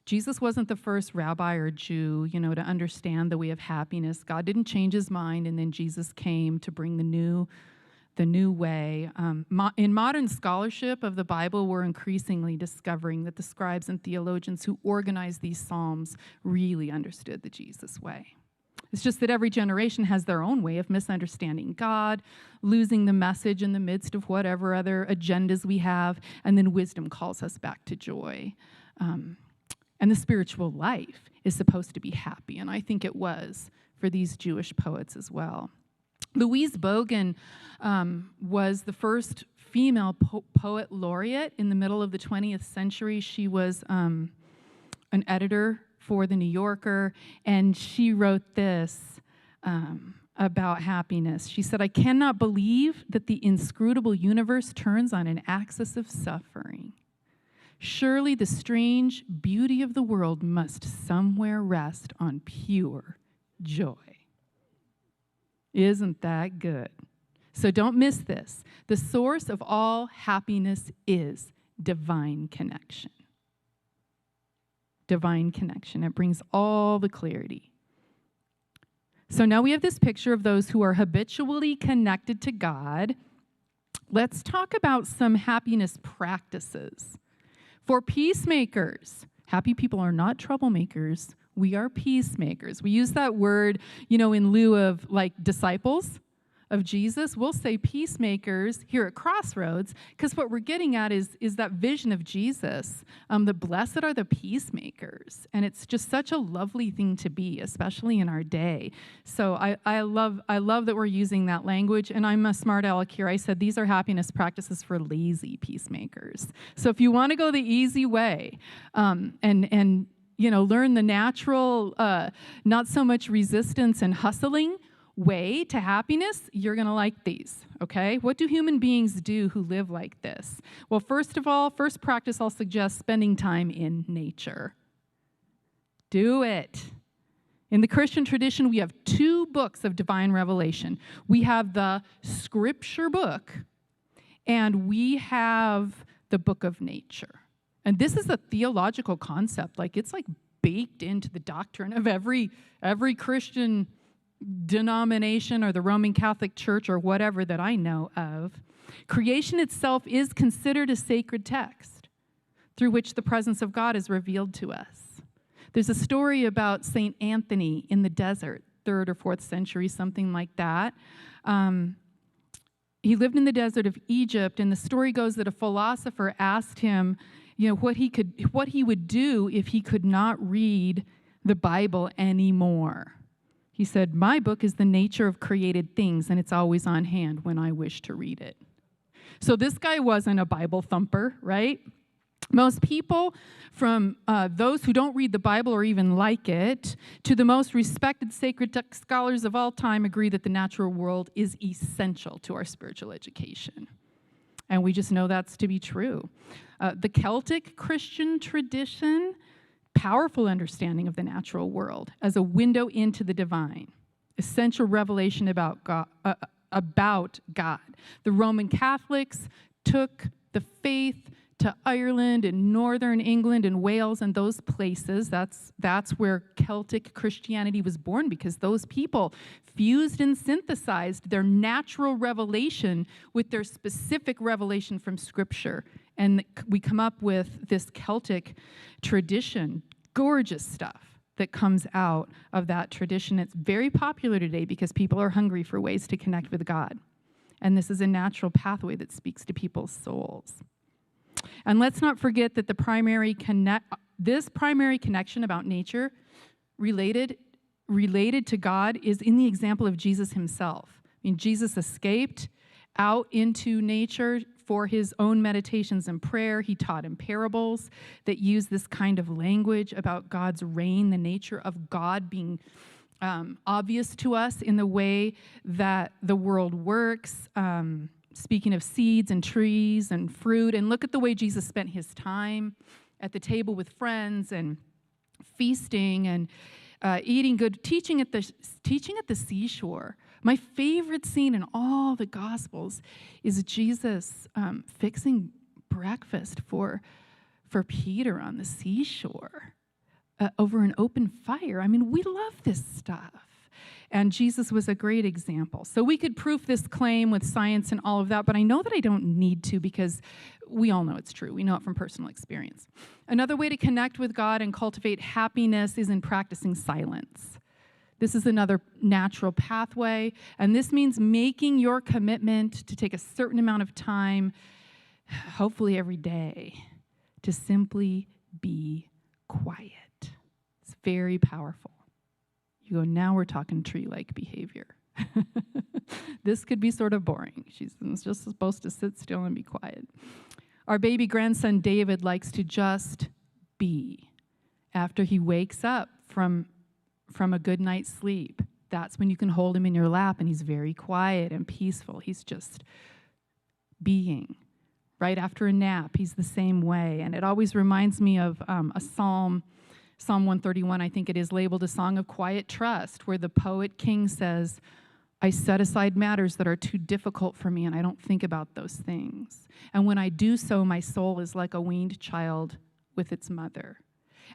Jesus wasn't the first rabbi or Jew, to understand the way of happiness. God didn't change his mind, and then Jesus came to bring the new way. In modern scholarship of the Bible, we're increasingly discovering that the scribes and theologians who organized these psalms really understood the Jesus way. It's just that every generation has their own way of misunderstanding God, losing the message in the midst of whatever other agendas we have, and then wisdom calls us back to joy. And the spiritual life is supposed to be happy, and I think it was for these Jewish poets as well. Louise Bogan was the first female poet laureate in the middle of the 20th century. She was an editor for The New Yorker, and she wrote this about happiness. She said, "I cannot believe that the inscrutable universe turns on an axis of suffering. Surely the strange beauty of the world must somewhere rest on pure joy." Isn't that good? So don't miss this. The source of all happiness is divine connection. Divine connection. It brings all the clarity. So now we have this picture of those who are habitually connected to God. Let's talk about some happiness practices. For peacemakers, happy people are not troublemakers. We are peacemakers. We use that word, in lieu of like disciples of Jesus. We'll say peacemakers here at Crossroads, because what we're getting at is that vision of Jesus. The blessed are the peacemakers. And it's just such a lovely thing to be, especially in our day. So I love that we're using that language. And I'm a smart aleck here. I said these are happiness practices for lazy peacemakers. So if you want to go the easy way and learn the natural, not so much resistance and hustling way to happiness, you're going to like these, okay? What do human beings do who live like this? Well, first of all, first practice I'll suggest spending time in nature. Do it. In the Christian tradition, we have 2 books of divine revelation. We have the scripture book, and we have the book of nature. And this is a theological concept. It's baked into the doctrine of every Christian denomination or the Roman Catholic Church or whatever that I know of. Creation itself is considered a sacred text through which the presence of God is revealed to us. There's a story about St. Anthony in the desert, 3rd or 4th century, something like that. He lived in the desert of Egypt, and the story goes that a philosopher asked him, what he would do if he could not read the Bible anymore. He said, "My book is the nature of created things, and it's always on hand when I wish to read it." So this guy wasn't a Bible thumper, right? Most people, from those who don't read the Bible or even like it, to the most respected sacred text scholars of all time, agree that the natural world is essential to our spiritual education. And we just know that's to be true. The Celtic Christian tradition, powerful understanding of the natural world as a window into the divine, essential revelation about God. The Roman Catholics took the faith to Ireland and northern England and Wales and those places. That's where Celtic Christianity was born, because those people fused and synthesized their natural revelation with their specific revelation from Scripture. And we come up with this Celtic tradition, gorgeous stuff that comes out of that tradition. It's very popular today because people are hungry for ways to connect with God. And this is a natural pathway that speaks to people's souls. And let's not forget that this primary connection about nature related to God is in the example of Jesus himself. Jesus escaped out into nature for his own meditations and prayer. He taught in parables that use this kind of language about God's reign, the nature of God being obvious to us in the way that the world works. Speaking of seeds and trees and fruit, and look at the way Jesus spent his time at the table with friends and feasting and eating good, teaching at the seashore. My favorite scene in all the Gospels is Jesus fixing breakfast for Peter on the seashore over an open fire. I mean, we love this stuff. And Jesus was a great example. So we could proof this claim with science and all of that, but I know that I don't need to because we all know it's true. We know it from personal experience. Another way to connect with God and cultivate happiness is in practicing silence. This is another natural pathway, and this means making your commitment to take a certain amount of time, hopefully every day, to simply be quiet. It's very powerful. You go, now we're talking tree-like behavior. This could be sort of boring. She's just supposed to sit still and be quiet. Our baby grandson David likes to just be. After he wakes up from a good night's sleep, that's when you can hold him in your lap, and he's very quiet and peaceful. He's just being. Right after a nap, he's the same way. And it always reminds me of a psalm, Psalm 131, I think it is, labeled a song of quiet trust, where the poet king says, I set aside matters that are too difficult for me, and I don't think about those things. And when I do so, my soul is like a weaned child with its mother.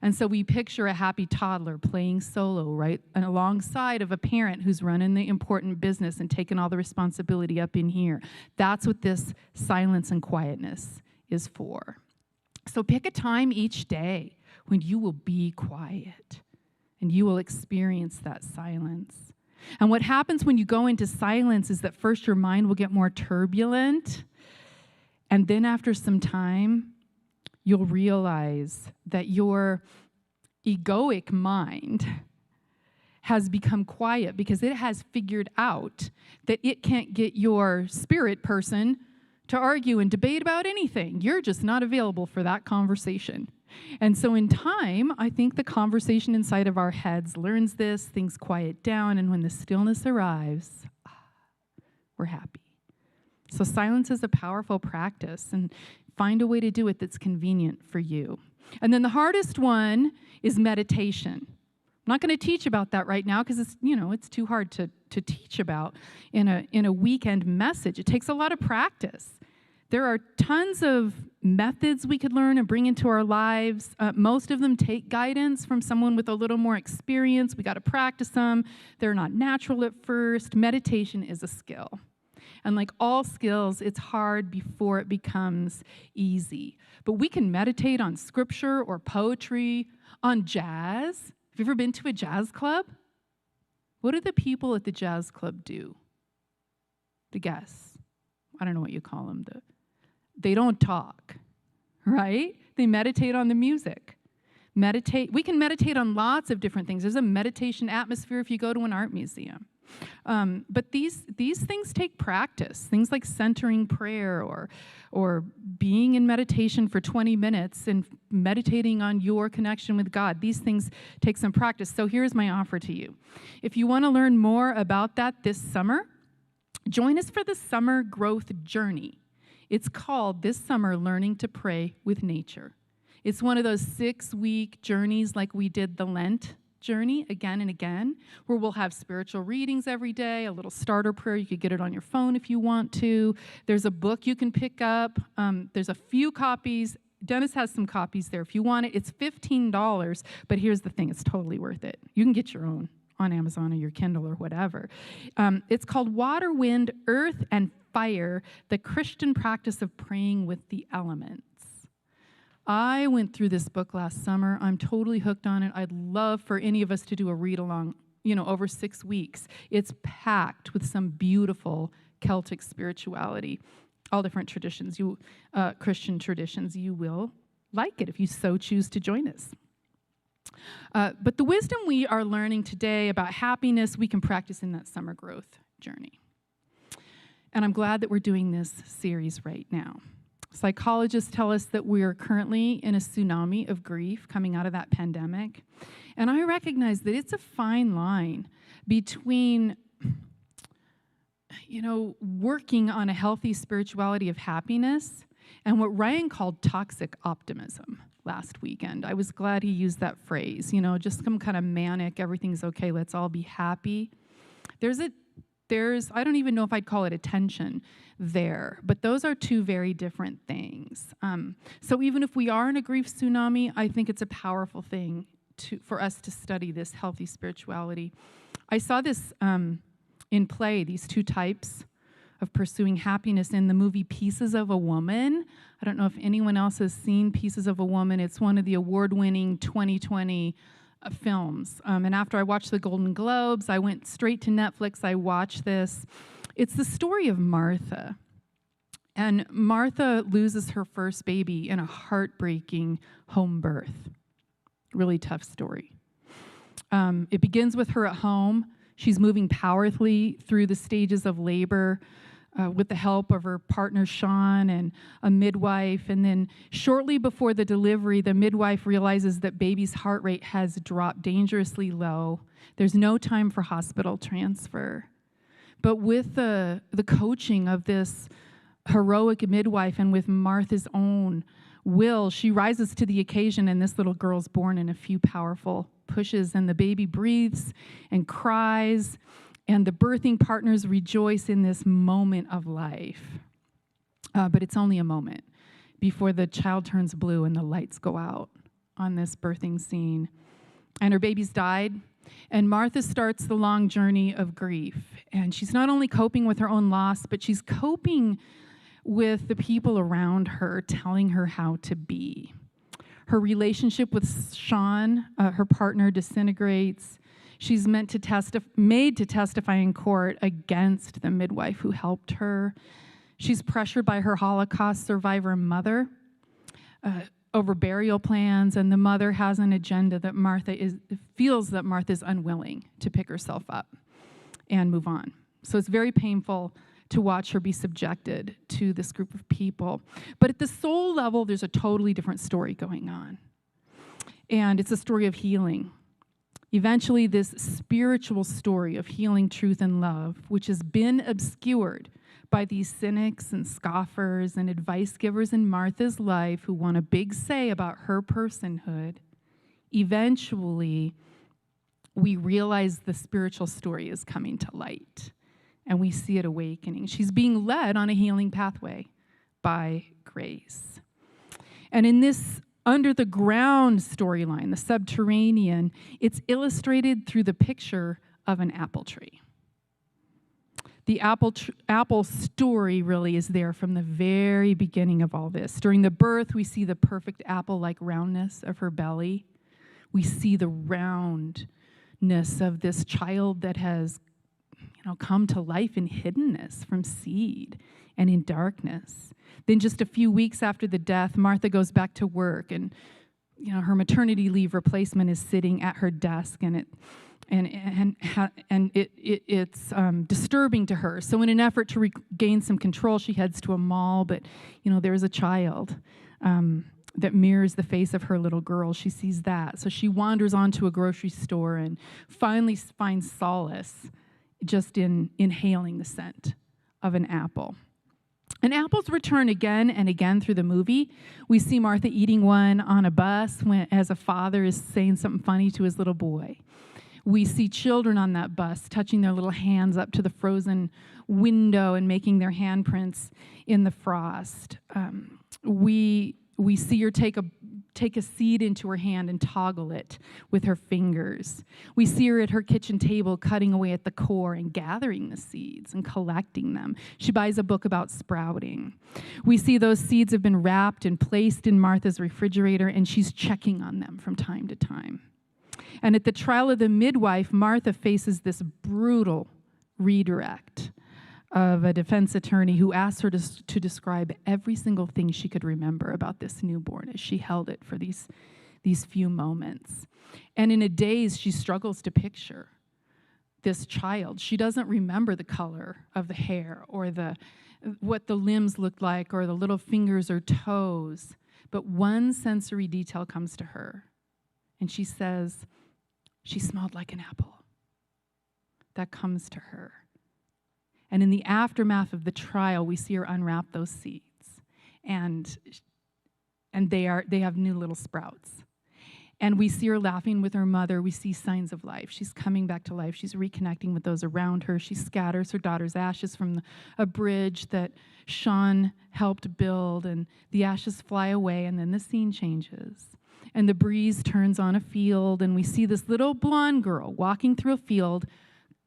And so we picture a happy toddler playing solo, right, and alongside of a parent who's running the important business and taking all the responsibility up in here. That's what this silence and quietness is for. So pick a time each day when you will be quiet and you will experience that silence. And what happens when you go into silence is that first your mind will get more turbulent, and then after some time, you'll realize that your egoic mind has become quiet because it has figured out that it can't get your spirit person to argue and debate about anything. You're just not available for that conversation. And so in time, I think the conversation inside of our heads learns this, things quiet down, and when the stillness arrives, we're happy. So silence is a powerful practice, and find a way to do it that's convenient for you. And then the hardest one is meditation. I'm not going to teach about that right now because it's too hard to teach about in a weekend message. It takes a lot of practice. There are tons of methods we could learn and bring into our lives. Most of them take guidance from someone with a little more experience. We got to practice them. They're not natural at first. Meditation is a skill. And like all skills, it's hard before it becomes easy. But we can meditate on scripture or poetry, on jazz. Have you ever been to a jazz club? What do the people at the jazz club do? The guests. I don't know what you call them. They don't talk, right? They meditate on the music. We can meditate on lots of different things. There's a meditation atmosphere if you go to an art museum. But these things take practice. Things like centering prayer or being in meditation for 20 minutes and meditating on your connection with God. These things take some practice. So here's my offer to you. If you want to learn more about that this summer, join us for the summer growth journey. It's called this summer Learning to Pray with Nature. It's one of those 6-week journeys like we did the Lent journey again and again, where we'll have spiritual readings every day, a little starter prayer. You could get it on your phone if you want to. There's a book you can pick up. There's a few copies. Dennis has some copies there if you want it. It's $15, but here's the thing. It's totally worth it. You can get your own on Amazon or your Kindle or whatever. It's called Water, Wind, Earth, and Fire, the Christian Practice of Praying with the Elements. I went through this book last summer. I'm totally hooked on it. I'd love for any of us to do a read-along, over 6 weeks. It's packed with some beautiful Celtic spirituality, all different traditions, Christian traditions. You will like it if you so choose to join us. But the wisdom we are learning today about happiness, we can practice in that summer growth journey. And I'm glad that we're doing this series right now. Psychologists tell us that we are currently in a tsunami of grief coming out of that pandemic. And I recognize that it's a fine line between, working on a healthy spirituality of happiness and what Ryan called toxic optimism last weekend. I was glad he used that phrase, just some kind of manic, everything's okay, let's all be happy. I don't even know if I'd call it a tension there, but those are two very different things. So even if we are in a grief tsunami, I think it's a powerful thing for us to study this healthy spirituality. I saw this in play, these two types of pursuing happiness in the movie Pieces of a Woman. I don't know if anyone else has seen Pieces of a Woman. It's one of the award-winning 2020 films. And after I watched the Golden Globes, I went straight to Netflix. I watched this. It's the story of Martha. And Martha loses her first baby in a heartbreaking home birth. Really tough story. It begins with her at home. She's moving powerfully through the stages of labor with the help of her partner, Sean, and a midwife. And then shortly before the delivery, the midwife realizes that baby's heart rate has dropped dangerously low. There's no time for hospital transfer. But with the coaching of this heroic midwife and with Martha's own will, she rises to the occasion, and this little girl's born in a few powerful pushes, and the baby breathes and cries, and the birthing partners rejoice in this moment of life. But it's only a moment before the child turns blue and the lights go out on this birthing scene. And her baby's died, and Martha starts the long journey of grief. And she's not only coping with her own loss, but she's coping with the people around her telling her how to be. Her relationship with Sean, her partner, disintegrates. She's made to testify in court against the midwife who helped her. She's pressured by her Holocaust survivor mother over burial plans, and the mother has an agenda that feels that Martha's unwilling to pick herself up and move on. So it's very painful to watch her be subjected to this group of people. But at the soul level, there's a totally different story going on. And it's a story of healing. Eventually, this spiritual story of healing, truth, and love, which has been obscured by these cynics and scoffers and advice givers in Martha's life who want a big say about her personhood, eventually, we realize the spiritual story is coming to light. And we see it awakening. She's being led on a healing pathway by grace. And in this under the ground storyline, the subterranean, it's illustrated through the picture of an apple tree. The apple story really is there from the very beginning of all this. During the birth, we see the perfect apple-like roundness of her belly. We see the roundness of this child that has come to life in hiddenness from seed and in darkness. Then just a few weeks after the death, Martha goes back to work, and her maternity leave replacement is sitting at her desk, and it's disturbing to her. So in an effort to regain some control, she heads to a mall, but there's a child that mirrors the face of her little girl. She sees that. So she wanders onto a grocery store and finally finds solace just in inhaling the scent of an apple. And apples return again and again through the movie. We see Martha eating one on a bus as a father is saying something funny to his little boy. We see children on that bus touching their little hands up to the frozen window and making their handprints in the frost. We see her take a seed into her hand and toggle it with her fingers. We see her at her kitchen table cutting away at the core and gathering the seeds and collecting them. She buys a book about sprouting. We see those seeds have been wrapped and placed in Martha's refrigerator, and she's checking on them from time to time. And at the trial of the midwife, Martha faces this brutal redirect of a defense attorney who asked her to describe every single thing she could remember about this newborn as she held it for these few moments. And in a daze, she struggles to picture this child. She doesn't remember the color of the hair or what the limbs looked like or the little fingers or toes. But one sensory detail comes to her, and she says, she smelled like an apple. That comes to her. And in the aftermath of the trial, we see her unwrap those seeds, and they have new little sprouts. And we see her laughing with her mother. We see signs of life. She's coming back to life. She's reconnecting with those around her. She scatters her daughter's ashes from a bridge that Sean helped build, and the ashes fly away, and then the scene changes. And the breeze turns on a field, and we see this little blonde girl walking through a field,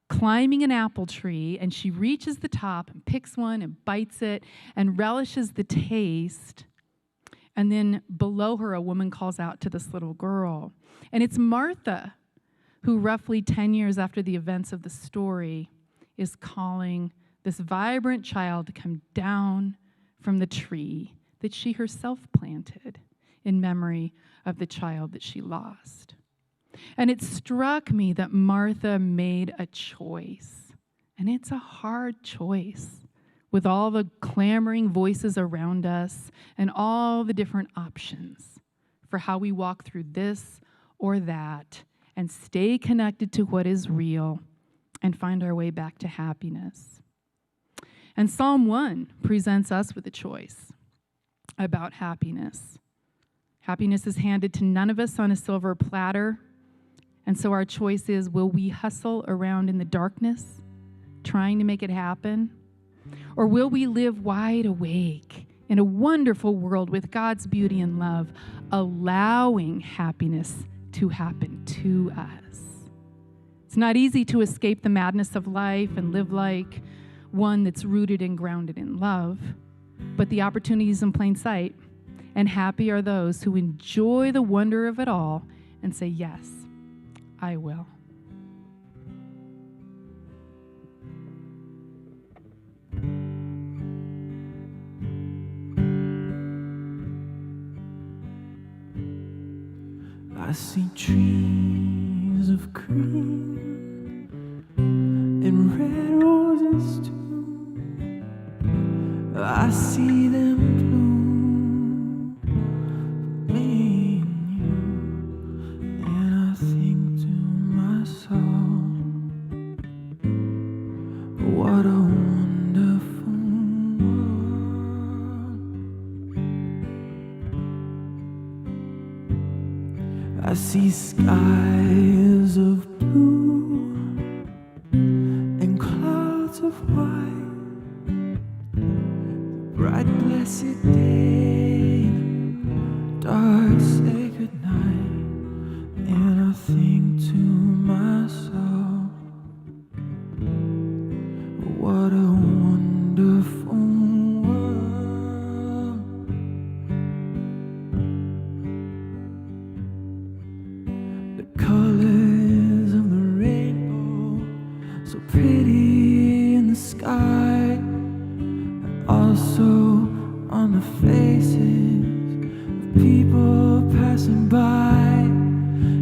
climbing an apple tree, and she reaches the top and picks one and bites it and relishes the taste. And then below her, a woman calls out to this little girl. And it's Martha who, roughly 10 years after the events of the story, is calling this vibrant child to come down from the tree that she herself planted in memory of the child that she lost. And it struck me that Martha made a choice. And it's a hard choice, with all the clamoring voices around us and all the different options for how we walk through this or that and stay connected to what is real and find our way back to happiness. And Psalm 1 presents us with a choice about happiness. Happiness is handed to none of us on a silver platter. And so our choice is, will we hustle around in the darkness, trying to make it happen? Or will we live wide awake in a wonderful world with God's beauty and love, allowing happiness to happen to us? It's not easy to escape the madness of life and live like one that's rooted and grounded in love, but the opportunity is in plain sight, and happy are those who enjoy the wonder of it all and say, yes, I will. I see trees of green and red roses too. I see them bloom for me and you, and I think to myself, what a wonderful world. I see skies of blue and clouds of white, bright blessed day, dark sacred night, and I think to myself, what a wonderful world. The colors of the rainbow, so pretty in the sky, and also on the faces of people passing by.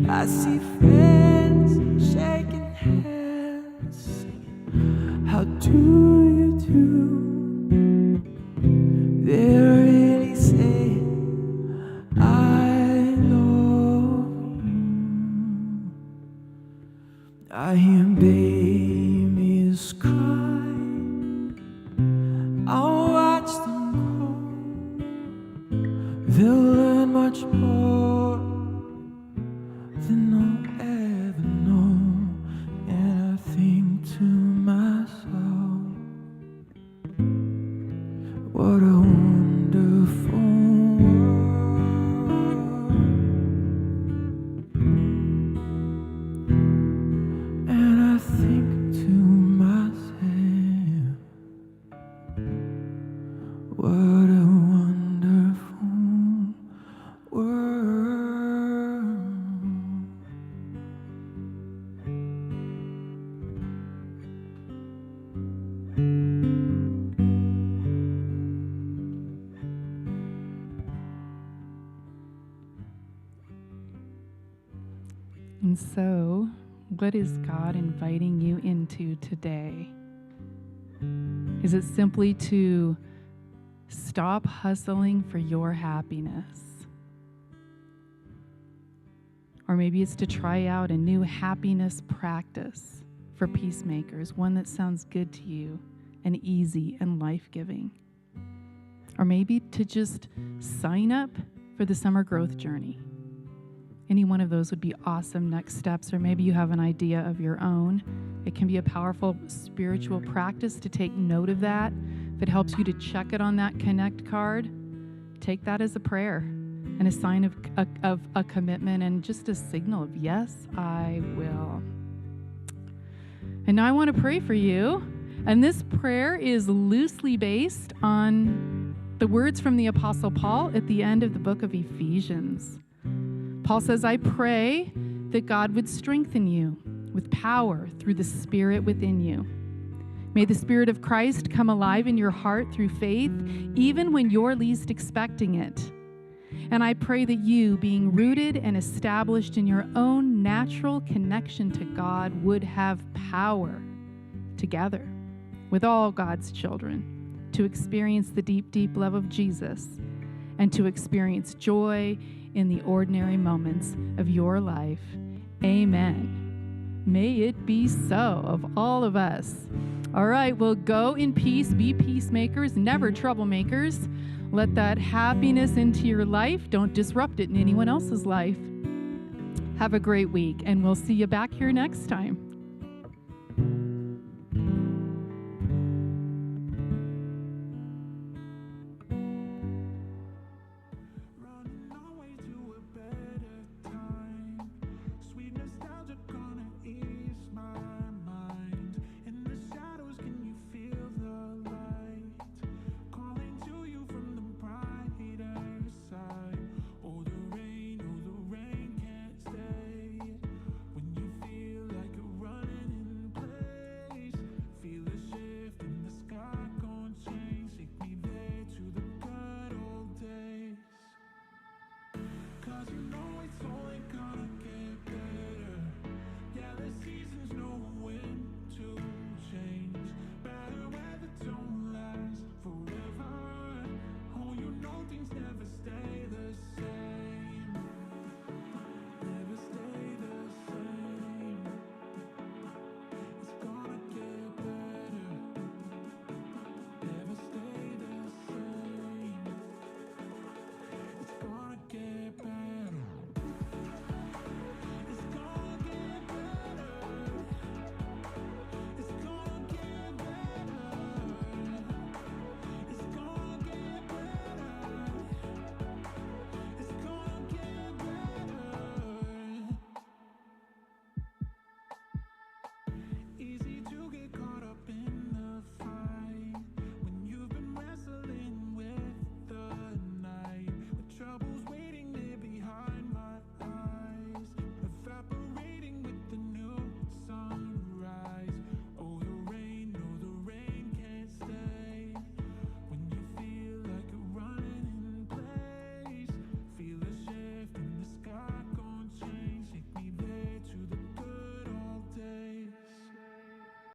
I see friends shaking hands, singing, how do you do? They're really saying, I love you. I hear babies cry, I'll watch them grow. They'll learn much more than I'll ever know. And I think to myself, what a wonderful world. And I think to myself, what a wonderful world. And so What is God inviting you into today? Is it simply to stop hustling for your happiness? Or maybe it's to try out a new happiness practice for peacemakers, one that sounds good to you and easy and life-giving. Or maybe to just sign up for the summer growth journey. Any one of those would be awesome next steps, or maybe you have an idea of your own. It can be a powerful spiritual practice to take note of that. If it helps you to check it on that Connect card, take that as a prayer and a sign of a commitment and just a signal of, yes, I will. And now I want to pray for you. And this prayer is loosely based on the words from the Apostle Paul at the end of the book of Ephesians. Paul says, I pray that God would strengthen you with power through the Spirit within you. May the Spirit of Christ come alive in your heart through faith, even when you're least expecting it. And I pray that you, being rooted and established in your own natural connection to God, would have power together with all God's children to experience the deep, deep love of Jesus and to experience joy in the ordinary moments of your life. Amen. May it be so of all of us. All right, well, go in peace, be peacemakers, never troublemakers. Let that happiness into your life. Don't disrupt it in anyone else's life. Have a great week, and we'll see you back here next time.